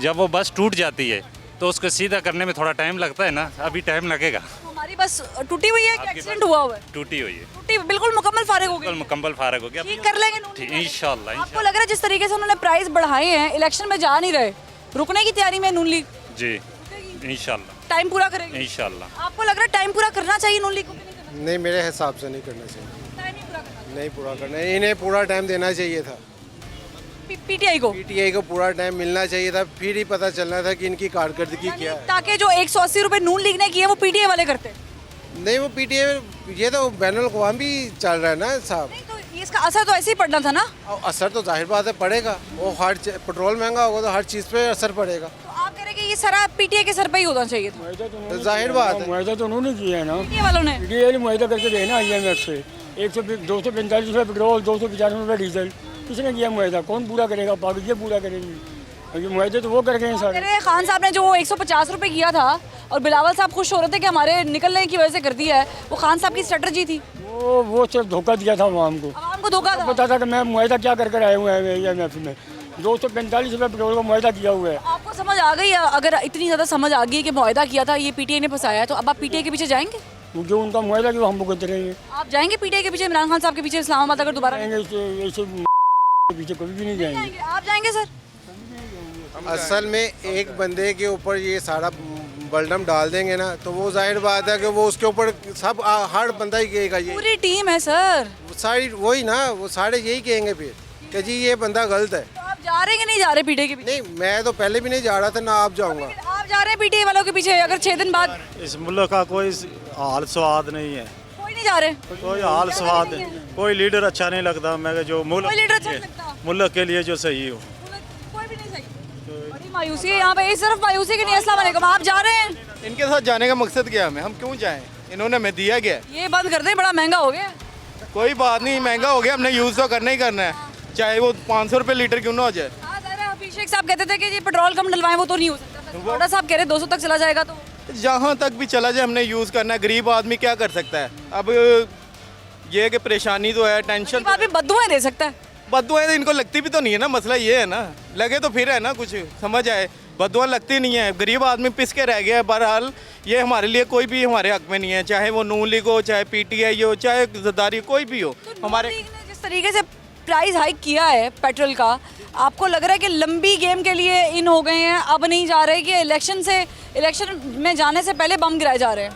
जब वो बस टूट जाती है तो उसको सीधा करने में थोड़ा टाइम लगता है ना अभी टाइम लगेगा। हमारी बस टूटी हुई है कि एक्सीडेंट हुआ हुआ है? टूटी हुई है टूटी बिल्कुल मुकम्मल फारिग हो गई मुकम्मल फारग हो गया ठीक कर लेंगे इंशाल्लाह। आपको लग रहा है जिस तरीके से उन्होंने प्राइस बढ़ाए हैं इलेक्शन में जा नहीं रहे रुकने की तैयारी में नून लीग जी इंशाल्लाह टाइम पूरा करेगी इंशाल्लाह। आपको लग रहा है टाइम पूरा करना चाहिए नून लीग को? नहीं मेरे हिसाब से नहीं करना चाहिए टाइम नहीं पूरा करना नहीं पूरा करना इन्हें पूरा टाइम देना चाहिए था पीटीआई को पूरा टाइम मिलना चाहिए था फिर ही पता चलना था कि इनकी कारकर्दगी क्या है। ताकि जो 180 रुपए नून लीग ने किए वो पीटीआई वाले करते नहीं वो पीटीआई ये तो बैनुल अक़वामी चल रहा है ना साहब तो इसका असर तो ऐसे ही पड़ना था ना। असर तो जाहिर बात है पड़ेगा वो हर पेट्रोल महंगा होगा तो हर चीज़ पे असर पड़ेगा। तो आप कह रहे हैं कि ये सारा पीटीआई के सर पे ही होना चाहिए था? तो जाहिर बात है मुआवजा तो उन्होंने किया है ना पीटीआई वालों ने पीटीआई मुआवजा करके देना IMF से 245 रुपये पेट्रोल 295 रुपये डीजल किसने किया मुआवजा कौन पूरा करेगा पाकिस्तान पूरा करेंगे क्योंकि मुआवजे तो वो कर गए हैं सारे। मेरे खान साहब ने जो 150 रुपए किया था और बिलावल साहब खुश हो रहे थे कि हमारे निकलने की वजह से कर दिया है वो खान साहब की स्ट्रेटजी थी वो सिर्फ धोखा दिया था आवाम को धोखा था पता था कि मैं मुआवजा क्या कर आए हुए हैं IMF में 245 रुपये पेट्रोल का मुआवजा किया हुआ है। आपको समझ आ गई अगर इतनी ज़्यादा समझ आ गई कि मुआवजा किया था ये पीटीआई ने फंसाया है तो अब आप पीटीआई के पीछे जाएंगे? जो उनका मुआवजा कि वो हम भुगत रहेंगे। आप जाएंगे पीटीआई के पीछे इमरान खान साहब के पीछे इस्लामाबाद अगर दोबारा पीछे कभी भी नहीं जाएंगे। आप जाएंगे सर? असल में एक बंदे के ऊपर ये सारा बलडम डाल देंगे ना तो वो जाहिर बात है कि वो उसके ऊपर सब हर बंदा ही कहेगा ये पूरी टीम है सर सारी वही ना वो सारे यही कहेंगे फिर कि जी ये बंदा गलत है। तो आप जा रहे हैं कि नहीं जा रहे पीटीआई के पीछे? नहीं मैं तो पहले भी नहीं जा रहा था ना आप जाऊंगा। आप जा रहे हैं पीटीआई वालों के पीछे अगर 6 दिन बाद? इस मुल्क का कोई हाल स्वाद नहीं है कोई नहीं जा रहे कोई हाल स्वाद कोई लीडर अच्छा नहीं लगता मैं जो मुल्क कोई लीडर अच्छा नहीं लगता मुल्क के लिए जो सही हो कोई भी नहीं सही। बड़ी मायूसी है यहाँ पे इस तरफ मायूसी की नहीं। अस्सलाम वालेकुम आप जा रहे हैं? इनके साथ जाने का मकसद क्या है हम क्यों जाएं इन्होंने हमें दिया गया ये बंद कर दें बड़ा महंगा हो गया। कोई बात नहीं महंगा हो गया हमने यूज़ तो करना ही करना है चाहे वो 500 रुपये लीटर क्यों ना हो जाए। अभिषेक साहब कहते थे कि ये पेट्रोल कम डलवाएं वो तो नहीं हो सकता बड़ा साहब कह रहे 200 तक चला जाएगा तो जहाँ तक भी चला जाए हमने यूज़ करना है गरीब आदमी क्या कर सकता है। अब ये कि परेशानी तो है टेंशन आदमी बद्दुआएं दे सकता है बद्दुआएं तो इनको लगती भी तो नहीं है ना मसला ये है ना लगे तो फिर है ना कुछ समझ आए बद्दुआ लगती नहीं है गरीब आदमी पिस के रह गया है। बहरहाल ये हमारे लिए कोई भी हमारे हक में नहीं है चाहे वो नून लीग हो चाहे पीटीआई हो चाहे जरदारी कोई भी हो हमारे जिस तरीके से प्राइस हाइक किया है पेट्रोल का आपको लग रहा है कि लंबी गेम के लिए इन हो गए हैं अब नहीं जा रहे कि इलेक्शन में जाने से पहले बम गिराए जा रहे हैं?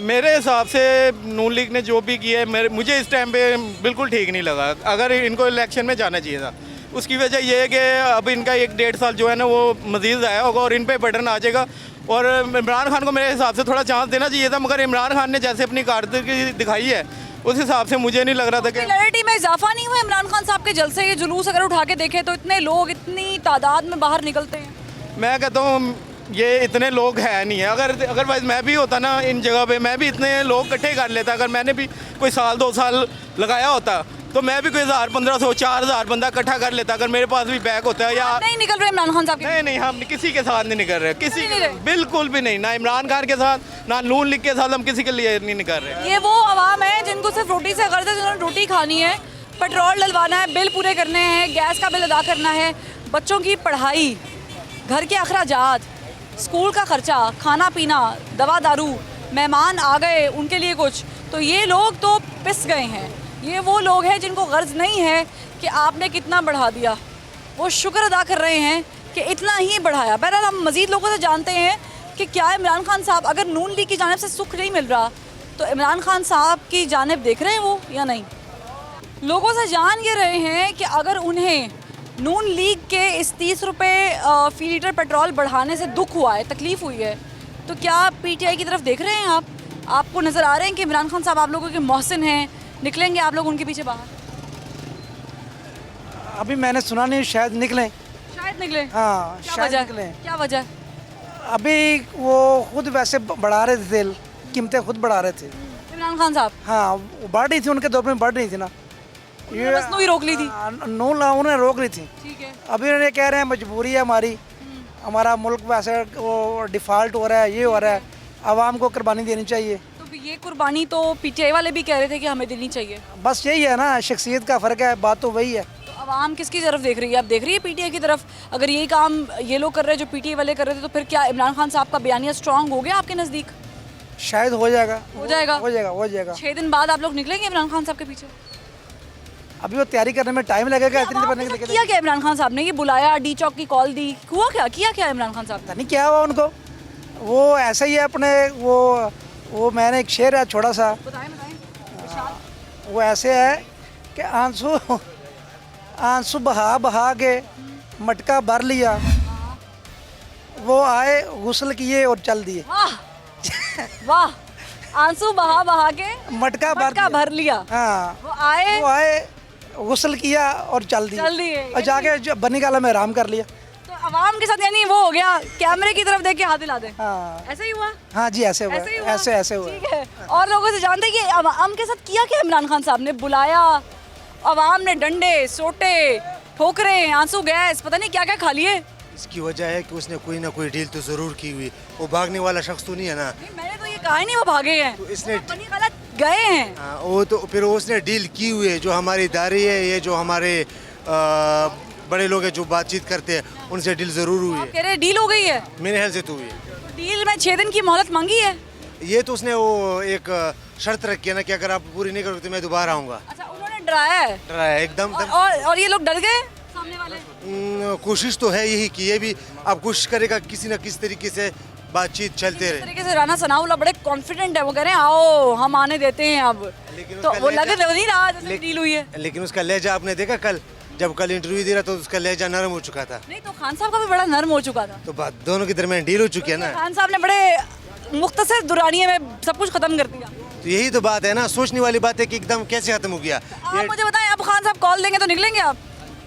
मेरे हिसाब से नून लीग ने जो भी किया है मुझे इस टाइम पे बिल्कुल ठीक नहीं लगा। अगर इनको इलेक्शन में जाना चाहिए था उसकी वजह ये है कि अब इनका 1-1.5 साल जो है ना वो मज़ीद आया होगा और इन पे बटन आ जाएगा और इमरान खान को मेरे हिसाब से थोड़ा चांस देना चाहिए था मगर इमरान खान ने जैसे अपनी कारकर्दगी दिखाई है उस हिसाब से मुझे नहीं लग रहा था कि पॉपुलैरिटी में इजाफा नहीं हुआ इमरान खान साहब के जलसे ये जुलूस अगर उठा के देखें तो इतने लोग इतनी तादाद में बाहर निकलते हैं। मैं कहता हूँ ये इतने लोग हैं नहीं है अगर वाइज मैं भी होता ना इन जगह पे मैं भी इतने लोग इकट्ठे कर लेता अगर मैंने भी कोई 1-2 साल लगाया होता तो मैं भी कोई 1000-1500 4000 बंदा इकट्ठा कर लेता अगर मेरे पास भी बैग होता है या नहीं निकल रहे इमरान खान साहब के? नहीं हम किसी के साथ नहीं निकल रहे, किसी नहीं रहे? बिल्कुल भी नहीं, ना इमरान खान के साथ ना नून लीग के साथ हम किसी के लिए नहीं निकल रहे। ये वो आवाम है जिनको सिर्फ रोटी से गर्ज है, जिन्होंने रोटी खानी है, पेट्रोल डलवाना है, बिल पूरे करने हैं, गैस का बिल अदा करना है, बच्चों की पढ़ाई, घर के अखराजात, स्कूल का खर्चा, खाना पीना, दवा दारू, मेहमान आ गए उनके लिए कुछ, तो ये लोग तो पिस गए हैं। ये वो लोग हैं जिनको गर्ज नहीं है कि आपने कितना बढ़ा दिया, वो शुक्र अदा कर रहे हैं कि इतना ही बढ़ाया। बहरहाल हम मज़ीद लोगों से जानते हैं कि क्या इमरान खान साहब, अगर नून लीग की जानिब से सुख नहीं मिल रहा तो इमरान खान साहब की जानिब देख रहे हैं वो या नहीं। लोगों से जान ये रहे हैं कि अगर उन्हें नून लीग के इस 30 रुपये फ़ी लीटर पेट्रोल बढ़ाने से दुख हुआ है, तकलीफ़ हुई है, तो क्या पीटीआई की तरफ देख रहे हैं आप? आपको नज़र आ रहे हैं कि इमरान खान साहब आप लोगों के मोहसिन हैं, निकलेंगे आप लोग उनके पीछे बाहर? अभी मैंने सुना नहीं, शायद निकलें। शायद निकले? हाँ शायद निकलें। क्या वजह? अभी वो खुद वैसे बढ़ा रहे थे तेल, कीमतें खुद बढ़ा रहे थे इमरान खान साहब। हाँ वो बढ़ रही थी, उनके दौर में बढ़ रही थी ना, ये मसनू ही रोक ली थी। उन्होंने रोक ली थी। ठीक है। अभी उन्होंने कह रहे हैं मजबूरी है हमारी, हमारा मुल्क वैसे वो डिफ़ॉल्ट हो रहा है, ये हो रहा है, आवाम को कुर्बानी देनी चाहिए। तो ये कुर्बानी तो पीटीआई वाले भी कह रहे थे कि हमें देनी चाहिए। बस यही है ना, शख्सियत का फ़र्क है, बात तो वही है। तो आवाम किसकी तरफ देख रही है? आप देख रही है पीटीआई की तरफ? अगर यही काम ये लोग कर रहे हैं जो पीटीआई वाले कर रहे थे, तो फिर क्या इमरान खान साहब का बयानिया स्ट्रॉन्ग हो गया आपके नज़दीक? शायद हो जाएगा। हो जाएगा? हो जाएगा। 6 दिन बाद आप लोग निकलेंगे इमरान खान साहब के पीछे? अभी वो तैयारी करने में टाइम लगेगा। इतनी किया क्या इमरान खान साहब ने? ये बुलाया, डी चौक की कॉल दी, हुआ क्या? किया क्या इमरान खान साहब? नहीं क्या हुआ उनको, वो ऐसा ही है अपने वो मैंने एक शेर है छोटा सा, वो ऐसे है कि आंसू बहा के मटका भर लिया, वो आए गुस्ल किए और चल दिए। वाह, आंसू बहा के मटका भर लिया। हाँ, वो आए गुस्ल किया और चल दिए और जाके बनी गाला में आराम कर लिया। तो आवाम के साथ यानी वो हो गया, कैमरे की तरफ देख के हाथ हिला दे। हाँ। ऐसे ही हुआ? हाँ जी ऐसे हुआ, ऐसे हुआ। ठीक है। और लोगों से जानते हैं कि आवाम के साथ किया क्या इमरान खान साहब ने? बुलाया, आवाम ने डंडे, सोटे, ठोकरे, आंसू गैस, पता नहीं क्या क्या खा लिए। इसकी वजह है कि उसने कोई ना कोई डील तो ज़रूर की हुई, वो भागने वाला शख्स तो नहीं है ना। मैंने तो ये कहा ही नहीं वो भागे हैं, तो इसने गए हैं। वो तो फिर उसने डील की हुई है, जो हमारी इदारे है, ये जो हमारे बड़े लोग हैं जो बातचीत करते हैं, उनसे डील ज़रूर हुई है। कह रहे डील हो गई है? मेरे ख्याल से तो हुई है। डील में 6 दिन की मोहलत मांगी है। ये तो उसने वो एक शर्त रखी है ना कि अगर आप पूरी नहीं करोगे तो मैं दोबारा आऊँगा। अच्छा, उन्होंने डराया है? डराया एकदम। और ये लोग डर गए सामने वाले? कोशिश तो है यही कि ये भी अब कोशिश करेगा किसी न किसी तरीके से बातचीत चलते रहे। तरीके से राना सनाउल्लाह बड़े कॉन्फिडेंट है, वो कह रहे हैं आओ हम आने देते हैं अब, तो वो लग नहीं रहा जैसे डील हुई है। लेकिन उसका लहजा आपने देखा कल, जब कल इंटरव्यू दे रहा तो उसका लहजा नरम हो चुका था। नहीं तो खान साहब का भी बड़ा नरम हो चुका था। तो बात दोनों के दरमियान डील हो चुकी है ना। खान साहब ने बड़े मुख्तसर दुरानिये में सब कुछ खत्म कर दिया। तो यही तो बात है ना, सोचने वाली बात है कि एकदम कैसे खत्म हो गया। आप मुझे बताएं, अब खान साहब कॉल देंगे तो निकलेंगे आप?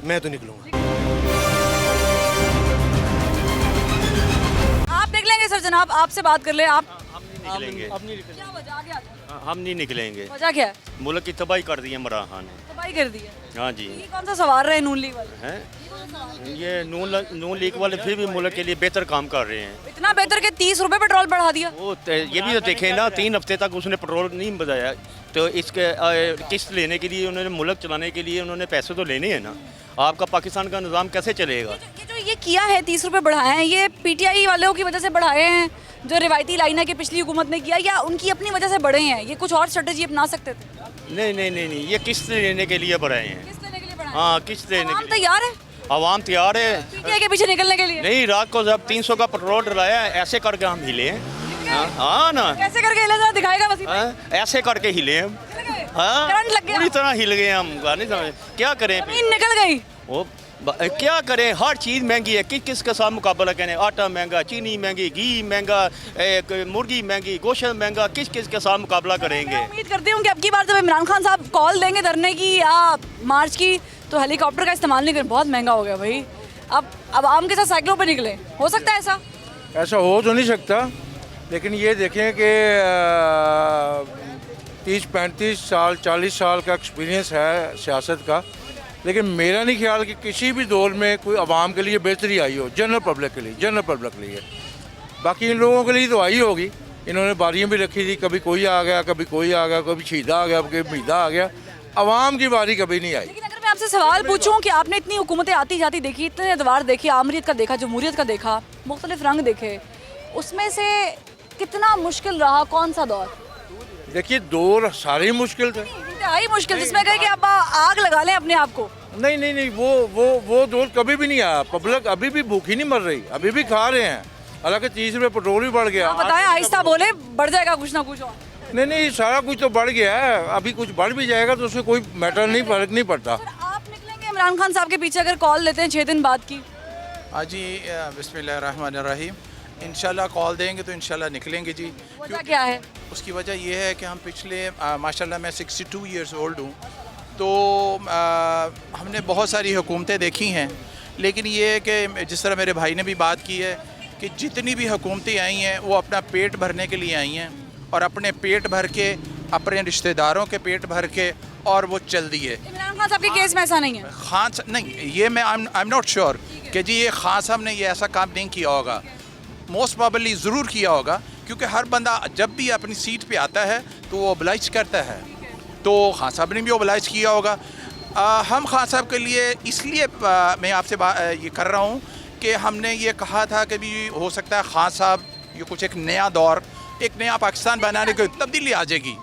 मैं तो निकलूंगा। आप निकलेंगे सर? जनाब आपसे बात कर ले। आप निकलेंगे। क्या वजह? आगे आ जाओ। हम नहीं निकलेंगे। वजह क्या है? मुल्क की तबाही कर दी है इमरान खान ने। तबाही कर दी है? हाँ जी। ये कौन सा सवार रहे नून लीग वाले? हैं? ये नून लीग वाले फिर भी मुल्क के लिए बेहतर काम कर रहे हैं। इतना बेहतर के 30 रुपए पेट्रोल बढ़ा दिया। वो ये भी तो देखें ना, 3 हफ्ते तक उसने पेट्रोल नहीं बढ़ाया, तो इसके किस्त लेने के लिए उन्होंने, मुल्क चलाने के लिए उन्होंने पैसे तो लेने हैं ना। आपका पाकिस्तान का निज़ाम कैसे चलेगा? ये जो ये किया है 30 रुपए बढ़ाए हैं, ये पीटीआई वालों की वजह से बढ़ाए हैं, जो रिवायती लाइन है कि पिछली हुकूमत ने किया, या उनकी अपनी वजह से बढ़े हैं? ये कुछ और स्ट्रेटजी अपना सकते थे? नहीं, ये किस्त लेने के लिए बढ़ाए हैं। हाँ, किस्त लेने के लिए तैयार है, आवाम तैयार है पीटीआई के पीछे निकलने के लिए। नहीं, रात को जब 300 का पेट्रोल डलाया, ऐसे करके हम हिले हैं। हाँ ना, कैसे करके हिले जरा दिखाएगा वसीम? ऐसे करके हिले हम। हाँ, करंट लग गया, पूरी तरह हिल गए हम। नहीं समझ क्या करें, जमीन निकल गई। वो क्या करें, हर चीज़ महंगी है। किस के साथ मुकाबला करें? आटा महंगा, चीनी महंगी, घी महंगा, मुर्गी महंगी, गोश्त महंगा, किस के साथ मुकाबला करेंगे? उम्मीद करती हूँ कि अब की बार जब इमरान खान साहब कॉल देंगे धरने की या मार्च की, तो हेलीकॉप्टर का इस्तेमाल नहीं करें। बहुत महंगा हो गया भाई। अब आम के साथ साइकिलों पे निकले, हो सकता है ऐसा? ऐसा हो तो नहीं सकता, लेकिन ये देखें कि 30-35 साल 40 साल का एक्सपीरियंस है सियासत का, लेकिन मेरा नहीं ख्याल कि किसी भी दौर में कोई आवाम के लिए बेहतरी आई हो, जनरल पब्लिक के लिए। बाकी इन लोगों के लिए तो आई होगी, इन्होंने बारियां भी रखी थी, कभी कोई आ गया, कभी कोई आ गया, कभी शीदा आ गया, कभी मीदा आ गया। आवाम की बारी कभी नहीं आई। लेकिन अगर मैं आपसे सवाल पूछूं कि आपने इतनी हुकूमतें आती जाती देखी, इतने अदवार देखे, आमरीत का देखा, जमहूरियत का देखा, मुख्तलिफ रंग देखे, उसमें से कितना मुश्किल रहा, कौन सा दौर? देखिए दौर सारे ही मुश्किल थे, इंतहाई मुश्किल, जिसमें कहे कि आप आग लगा लें अपने आप को। नहीं, वो दौर कभी भी नहीं आया। पब्लिक अभी भी भूखी नहीं मर रही, अभी भी खा रहे हैं। हालांकि 30 रुपये पेट्रोल भी बढ़ गया। आप बताएं, आहिस्ता बोले, बढ़ जाएगा कुछ ना कुछ और। नहीं, सारा कुछ तो बढ़ गया है, अभी कुछ बढ़ भी जाएगा तो उससे कोई मैटर नहीं, फर्क नहीं पड़ता। आप निकलेंगे इमरान खान साहब के पीछे अगर कॉल लेते हैं 6 दिन बाद की? हाँ जी, बिस्मिल्लाहिर्रहमानिर्रहीम। इंशाल्लाह कॉल देंगे तो इंशाल्लाह निकलेंगे जी। वजह क्या है? उसकी वजह यह है कि हम पिछले माशाल्लाह मैं 62 ईयर्स ओल्ड हूँ, तो हमने बहुत सारी हुकूमतें देखी हैं, लेकिन ये है कि जिस तरह मेरे भाई ने भी बात की है कि जितनी भी हुकूमतें आई हैं वो अपना पेट भरने के लिए आई हैं, और अपने पेट भर के, अपने रिश्तेदारों के पेट भर के, और वो चल दिए। इमरान खान साहब के केस में ऐसा नहीं है। नहीं, ये मैं आई एम नॉट श्योर कि जी ये खान साहब ने ये ऐसा काम नहीं किया होगा। मोस्ट प्रॉबली ज़रूर किया होगा, क्योंकि हर बंदा जब भी अपनी सीट पे आता है तो वो ओबलाइज करता है, तो खान साहब ने भी ओबलाइज किया होगा। हम खान साहब के लिए इसलिए मैं आपसे ये कर रहा हूँ कि हमने ये कहा था कि भी हो सकता है खान साहब ये कुछ एक नया दौर, एक नया पाकिस्तान बनाने की तब्दीली आ जाएगी।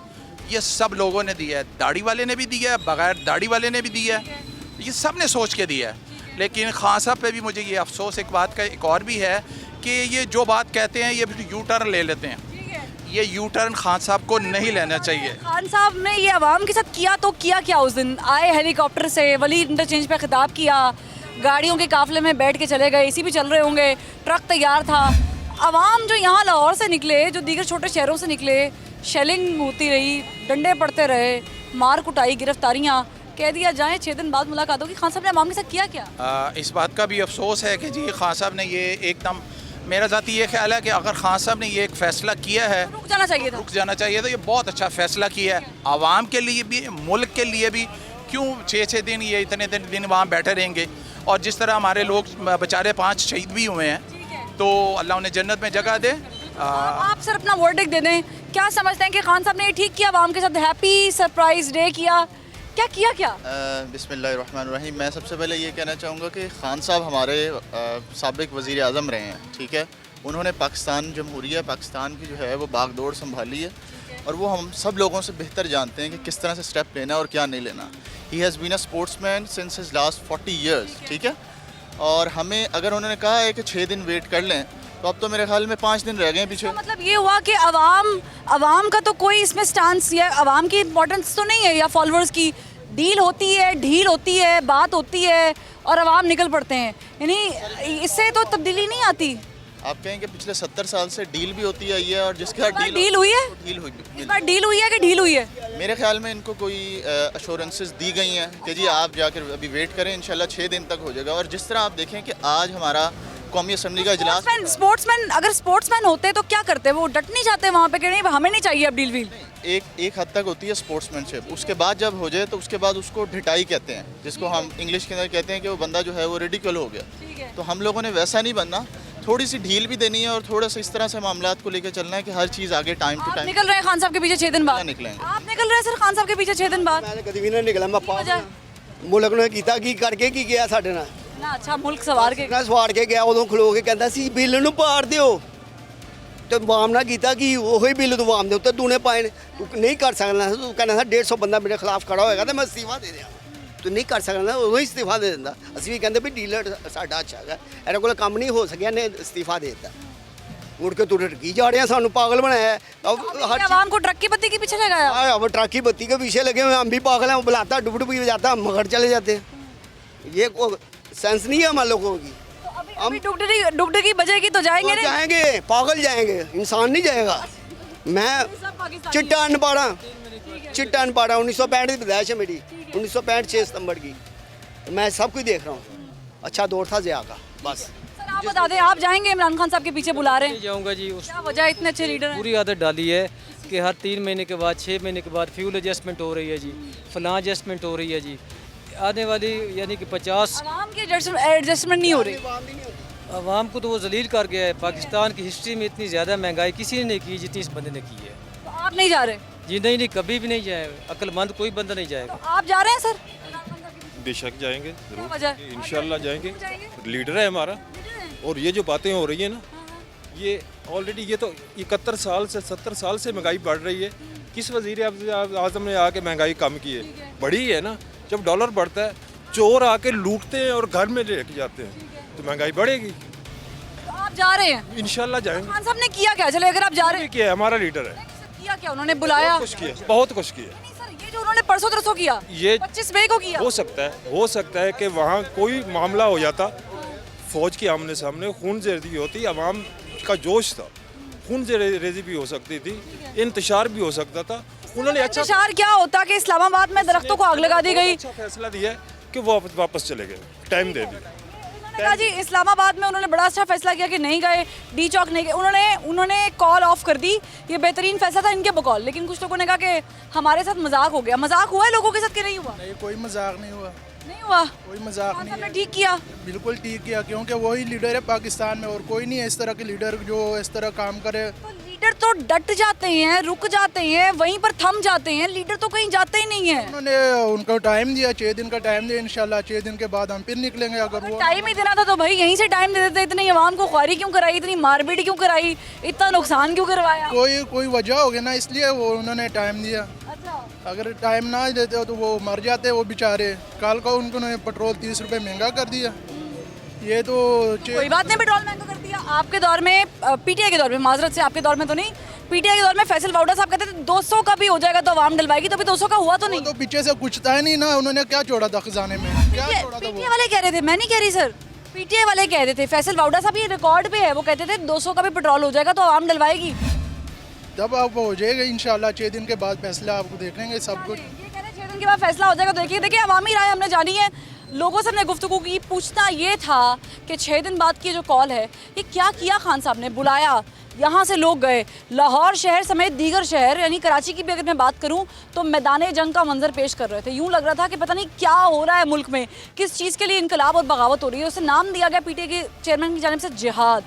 ये सब लोगों ने दिया है, दाढ़ी वाले ने भी दिया है, बगैर दाढ़ी वाले ने भी दिया है, ये सब ने सोच के दिया है। लेकिन खान साहब पे भी मुझे ये अफसोस एक बात का एक और भी है कि ये जो बात कहते हैं ये भी यू टर्न ले लेते हैं। ये यू टर्न खान साहब को नहीं लेना चाहिए। खान साहब ने ये आवाम के साथ किया तो किया क्या? उस दिन आए हेलीकॉप्टर से, वली इंटरचेंज पे खिताब किया, गाड़ियों के काफिले में बैठ के चले गए, एसी भी चल रहे होंगे, ट्रक तैयार था। आवाम जो यहाँ लाहौर से निकले, जो दीगर छोटे शहरों से निकले, शेलिंग होती रही, डंडे पड़ते रहे, मार कुटाई, गिरफ्तारियाँ, कह दिया जाए 6 दिन बाद मुलाकात होगी। खान साहब ने आवाम के साथ किया क्या? इस बात का भी अफसोस है कि जी खान साहब ने ये एकदम, मेरा ज़ाती ये ख्याल है कि अगर खान साहब ने ये एक फ़ैसला किया है, रुक जाना चाहिए था। रुक जाना चाहिए था। ये बहुत अच्छा फ़ैसला किया है, आवाम के लिए भी, मुल्क के लिए भी। क्यों 6-6 दिन ये इतने दिन वहाँ बैठे रहेंगे? और जिस तरह हमारे लोग बेचारे 5 शहीद भी हुए हैं, तो अल्लाह उन्हें जन्नत में जगह दे। आप सर अपना वर्डिक्ट दे दें, क्या समझते हैं कि खान साहब ने ये ठीक किया, आवाम के साथ हैप्पी सरप्राइज डे किया, क्या किया क्या? बिस्मिल्लाहिर्रहमानिर्रहीम। मैं सबसे पहले ये कहना चाहूँगा कि खान साहब हमारे साबिक वज़ीर आज़म रहे हैं, ठीक है। उन्होंने पाकिस्तान, जमहूरियत पाकिस्तान की जो है वो बागडोर संभाली है, और वो हम सब लोगों से बेहतर जानते हैं कि किस तरह से स्टेप लेना और क्या नहीं लेना। He has been a sportsman since his last 40 years, ठीक है। और हमें अगर उन्होंने कहा है कि 6 दिन वेट कर लें, तो अब तो मेरे ख्याल में 5 दिन रह गए पीछे। तो मतलब ये हुआ कि अवाम का तो कोई इसमें स्टांस या अवाम की इंपॉर्टेंस तो नहीं है, या फॉलोअर्स की डील होती है, ढील होती है, बात होती है और अवाम निकल पड़ते हैं, यानी इससे तो तब्दीली नहीं आती। आप कहेंगे पिछले 70 साल से डील भी होती आई है, और जिसके साथ डील हुई है, इस बार डील हुई है कि ढील हुई है? मेरे ख्याल में इनको कोई अश्योरेंसेस दी गई हैं कि जी आप जाकर अभी वेट करें, इंशाल्लाह 6 दिन तक हो जाएगा। और जिस तरह आप देखें कि आज हमारा कौमी असम्बली का इजलास, स्पोर्ट्समैन अगर स्पोर्ट्समैन होते तो क्या करते? वो डट नहीं जाते वहाँ पे कि नहीं हमें नहीं चाहिए अब डील वील? एक हद तक होती है स्पोर्ट्समैनशिप, उसके बाद जब हो जाए तो उसके बाद उसको ढिटाई कहते हैं, जिसको हम इंग्लिश के अंदर कहते हैं कि वो बंदा जो है वो रेडिकल हो गया। तो हम लोगों ने वैसा नहीं बनना, थोड़ी सी ढील भी देनी है और थोड़ा सा इस तरह से मामलात को लेकर चलना है कि हर चीज़ आगे टाइम टू टाइम। निकल रहे हैं खान साहब के पीछे 6 दिन बाद? निकलेंगे। आप निकल रहे हैं सर खान साहब के पीछे 6 दिन बाद? मैं कभी भी नहीं निकला, मैं मुल्क ने ਕੀਤਾ ਕੀ ਕਰਕੇ ਕੀ ਗਿਆ ਸਾਡੇ ਨਾਲ ਨਾ ਅੱਛਾ ਮੁਲਕ ਸਵਾਰ ਕੇ ਸਵਾਰ ਕੇ ਗਿਆ, ਉਦੋਂ ਖਲੋ ਕੇ ਕਹਿੰਦਾ ਸੀ ਬਿੱਲ ਨੂੰ ਪਾੜ ਦਿਓ, ਤੇ ਵਾਮ ਨਾ ਕੀਤਾ ਕਿ ਉਹੀ ਬਿੱਲ ਤੋਂ ਵਾਮ ਦੇ ਉੱਤੇ ਦੂਨੇ ਪਾਏ ਨੇ। ਤੂੰ ਨਹੀਂ ਕਰ ਸਕਦਾ, ਤੂੰ ਕਹਿੰਦਾ 150 ਬੰਦਾ ਮੇਰੇ ਖਿਲਾਫ ਖੜਾ ਹੋਏਗਾ ਤੇ ਮੈਂ ਅਸਤੀਫਾ ਦੇ ਦਿਆਂ। ਤੂੰ ਨਹੀਂ ਕਰ ਸਕਦਾ, ਉਦੋਂ ਹੀ ਅਸਤੀਫਾ ਦੇ ਦਿੰਦਾ। ਅਸੀਂ ਵੀ ਕਹਿੰਦੇ ਵੀ ਡੀਲਰ ਸਾਡਾ ਅੱਛਾ ਹੈਗਾ, ਇਹਨਾਂ ਕੋਲ ਕੰਮ ਨਹੀਂ ਹੋ ਸਕਿਆ ਨੇ ਅਸਤੀਫਾ ਦੇ ਦਿੱਤਾ। मुड़ के तू टरकी जा रहे हैं, सानू पागल बनाया है। अब आवाम को ट्रक की बत्ती के पीछे लगाया। अब ट्रक की बत्ती के पीछे लगे हुए, हम भी पागल हैं। वो बुलाता डुब डुब जाता, हम मगर चले जाते हैं। ये सेंस नहीं है हमारे लोगों की। हम डुगडुगी बजेगी तो जाएंगे नहीं? जाएंगे, पागल जाएंगे, इंसान नहीं जाएगा। मैं चिट्टा अनपाड़ा 1965 की पैदाइश है मेरी, 1965 6 सितंबर की। मैं सब कुछ देख रहा हूँ। अच्छा दौर था ज़िया का, बस। आप बता दें, आप जाएंगे इमरान खान साहब के पीछे? बुला रहे हैं? जाऊंगा जी। क्या वजह? इतने अच्छे लीडर हैं। पूरी आदत डाली है कि हर 3 महीने के बाद 6 महीने के बाद फ्यूल एडजस्टमेंट हो रही है जी, फलां एडजस्टमेंट हो रही है जी। आने वाली यानी कि 50 आवाम की एडजस्टमेंट नहीं हो रही। आवाम को तो वो जलील कर गया है। पाकिस्तान की हिस्ट्री में इतनी ज़्यादा महंगाई किसी ने नहीं की जितनी इस बंदे ने की है। तो आप नहीं जा रहे? जी नहीं, कभी भी नहीं जाए, अक्लमंद कोई बंदा नहीं जाएगा। तो आप जा रहे हैं सर? बेशक जाएंगे, क्या वजह? जरूर इंशाल्लाह जाएंगे। लीडर है हमारा। और ये जो बातें हो रही है ना, ये ऑलरेडी ये तो 71 साल से 70 साल से महंगाई बढ़ रही है। किस वज़ीर आज़म ने आके महंगाई कम की है? बढ़ी है ना। जब डॉलर बढ़ता है, चोर आके लूटते हैं और घर में लेके जाते हैं, तो महंगाई बढ़ेगी। तो आप जा रहे हैं? इंशाल्लाह जाएंगे। खान साहब ने किया क्या? चले अगर आप जा रहे हैं, किया है, हमारा लीडर है। किया क्या उन्होंने? बुलाया? बहुत कुछ किया, बहुत कुछ किया। ये जो उन्होंने परसों तरसों किया, ये 25 मई को किया। हो सकता है कि वहाँ कोई मामला हो जाता, फौज के आमने सामने खून जर्दी होती, आवाम का जोश था, खून रेजी भी हो सकती थी, इंतशार भी हो सकता था। उन्होंने इंतशार क्या होता कि इस्लामाबाद में दरख्तों को आग लगा दी गई। अच्छा फैसला दिया कि वो वापस चले गए, टाइम दे दिया। उन्होंने कहा जी इस्लामाबाद में उन्होंने बड़ा अच्छा फैसला किया कि नहीं गए, डी चौक नहीं गए। उन्होंने कॉल ऑफ कर दी। ये बेहतरीन फैसला था इनके बकौल। लेकिन कुछ लोगों ने कहा कि हमारे साथ मजाक हो गया। मजाक हुआ है लोगों के साथ कि नहीं हुआ? नहीं, कोई मजाक नहीं हुआ। नहीं हुआ? कोई मजाक नहीं है। ठीक किया, बिल्कुल ठीक किया, क्योंकि वही लीडर है पाकिस्तान में, और कोई नहीं है इस तरह के लीडर जो इस तरह काम करे। लीडर तो डट जाते हैं, रुक जाते हैं, वहीं पर थम जाते हैं। लीडर तो कहीं जाते ही नहीं है। उन्होंने उनको टाइम दिया, 6 दिन का टाइम दिया। इंशाल्लाह 6 दिन के बाद हम फिर निकलेंगे। अगर वो टाइम ही देना था तो भाई यहीं से टाइम दे देते। इतनी आवाम को ख्वारी क्यों कराई, इतनी मारपीट क्यों कराई, इतना नुकसान क्यों करवाया? कोई वजह हो गया ना, इसलिए वो उन्होंने टाइम दिया। अगर टाइम ना देते हो तो वो मर जाते वो बेचारे। कल को उनको पेट्रोल 30 रुपए महंगा कर दिया। ये तो कोई बात नहीं, पेट्रोल महंगा कर दिया। आपके दौर में, पीटीआई के दौर में, माजरत से आपके दौर में तो नहीं, पीटीआई के दौर में फैसल वाउडा साहब कहते थे 200 का भी हो जाएगा तो आवाम डलवाएगी। तो अभी 200 का हुआ तो नहीं। तो पीछे से कुछ था नहीं ना, उन्होंने क्या छोड़ा था खजाने में? क्या छोड़ा था? पीटीआई वाले कह रहे थे, मैं नहीं कह रही सर, पीटीआई वाले कह रहे थे। फैसल वाउडा साहब ये रिकॉर्ड पे है, वो कहते थे 200 का भी पेट्रोल हो जाएगा तो आवाम डलवाएगी। जब आप हो जाएगा इंशाल्लाह 6 दिन के बाद फैसला आपको देख लेंगे सब कुछ। 6 दिन के बाद फैसला हो जाएगा। देखिए अवामी राय हमने जानी है, लोगों से हमने गुफ्तगू की। पूछना ये था कि 6 दिन बाद की जो कॉल है, ये क्या किया खान साहब ने? बुलाया, यहाँ से लोग गए। लाहौर शहर समेत दीगर शहर, यानी कराची की भी अगर मैं बात करूँ तो मैदान जंग का मंजर पेश कर रहे थे। यूँ लग रहा था कि पता नहीं क्या हो रहा है मुल्क में, किस चीज़ के लिए इनकलाब और बगावत हो रही है। उसे नाम दिया गया पीटीआई के चेयरमैन की जानिब से जिहाद।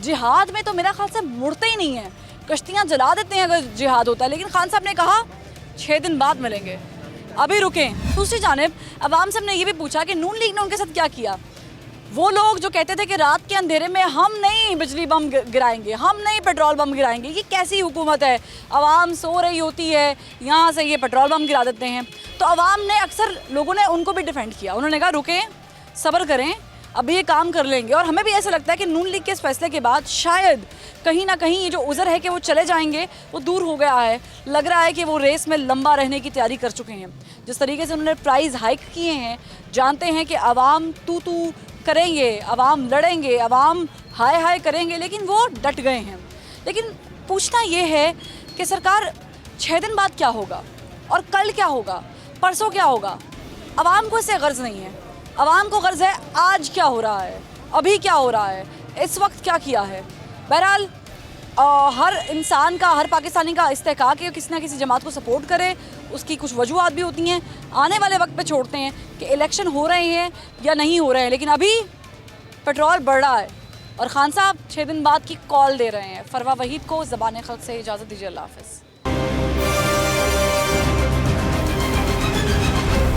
जिहाद में तो मेरा ख्याल से मुड़ते ही नहीं है, कश्तियाँ जला देते हैं अगर जिहाद होता है। लेकिन खान साहब ने कहा 6 दिन बाद मिलेंगे, अभी रुकें। दूसरी जानिब अवाम साहब ने ये भी पूछा कि नून लीग ने उनके साथ क्या किया। वो लोग जो कहते थे कि रात के अंधेरे में हम नहीं बिजली बम गिराएंगे, हम नहीं पेट्रोल बम गिराएंगे, ये कैसी हुकूमत है? आवाम सो रही होती है, यहाँ से ये पेट्रोल बम गिरा देते हैं। तो आवाम ने, अक्सर लोगों ने उनको भी डिफेंड किया। उन्होंने कहा रुकें, सब्र करें, अभी ये काम कर लेंगे। और हमें भी ऐसा लगता है कि नून लीग के इस फैसले के बाद शायद कहीं ना कहीं ये जो उज़र है कि वो चले जाएंगे, वो दूर हो गया है। लग रहा है कि वो रेस में लंबा रहने की तैयारी कर चुके हैं। जिस तरीके से उन्होंने प्राइस हाइक किए हैं, जानते हैं कि आवाम तू करेंगे, आवाम लड़ेंगे, आवाम हाय हाय करेंगे, लेकिन वो डट गए हैं। लेकिन पूछना ये है कि सरकार 6 दिन बाद क्या होगा, और कल क्या होगा, परसों क्या होगा? आवाम को इससे गर्ज नहीं है। आवाम को गर्ज है आज क्या हो रहा है, अभी क्या हो रहा है, इस वक्त क्या किया है। बहरहाल हर इंसान का, हर पाकिस्तानी का इस्तेहकाक है कि किसी ना किसी जमात को सपोर्ट करे। उसकी कुछ वजूहात भी होती हैं, आने वाले वक्त पे छोड़ते हैं कि इलेक्शन हो रहे हैं या नहीं हो रहे हैं। लेकिन अभी पेट्रोल बढ़ रहा है और खान साहब 6 दिन बाद की कॉल दे रहे हैं। फरवा वहीद को ज़बान खल्क से इजाज़त दीजिए। अल्लाह हाफ़िज़।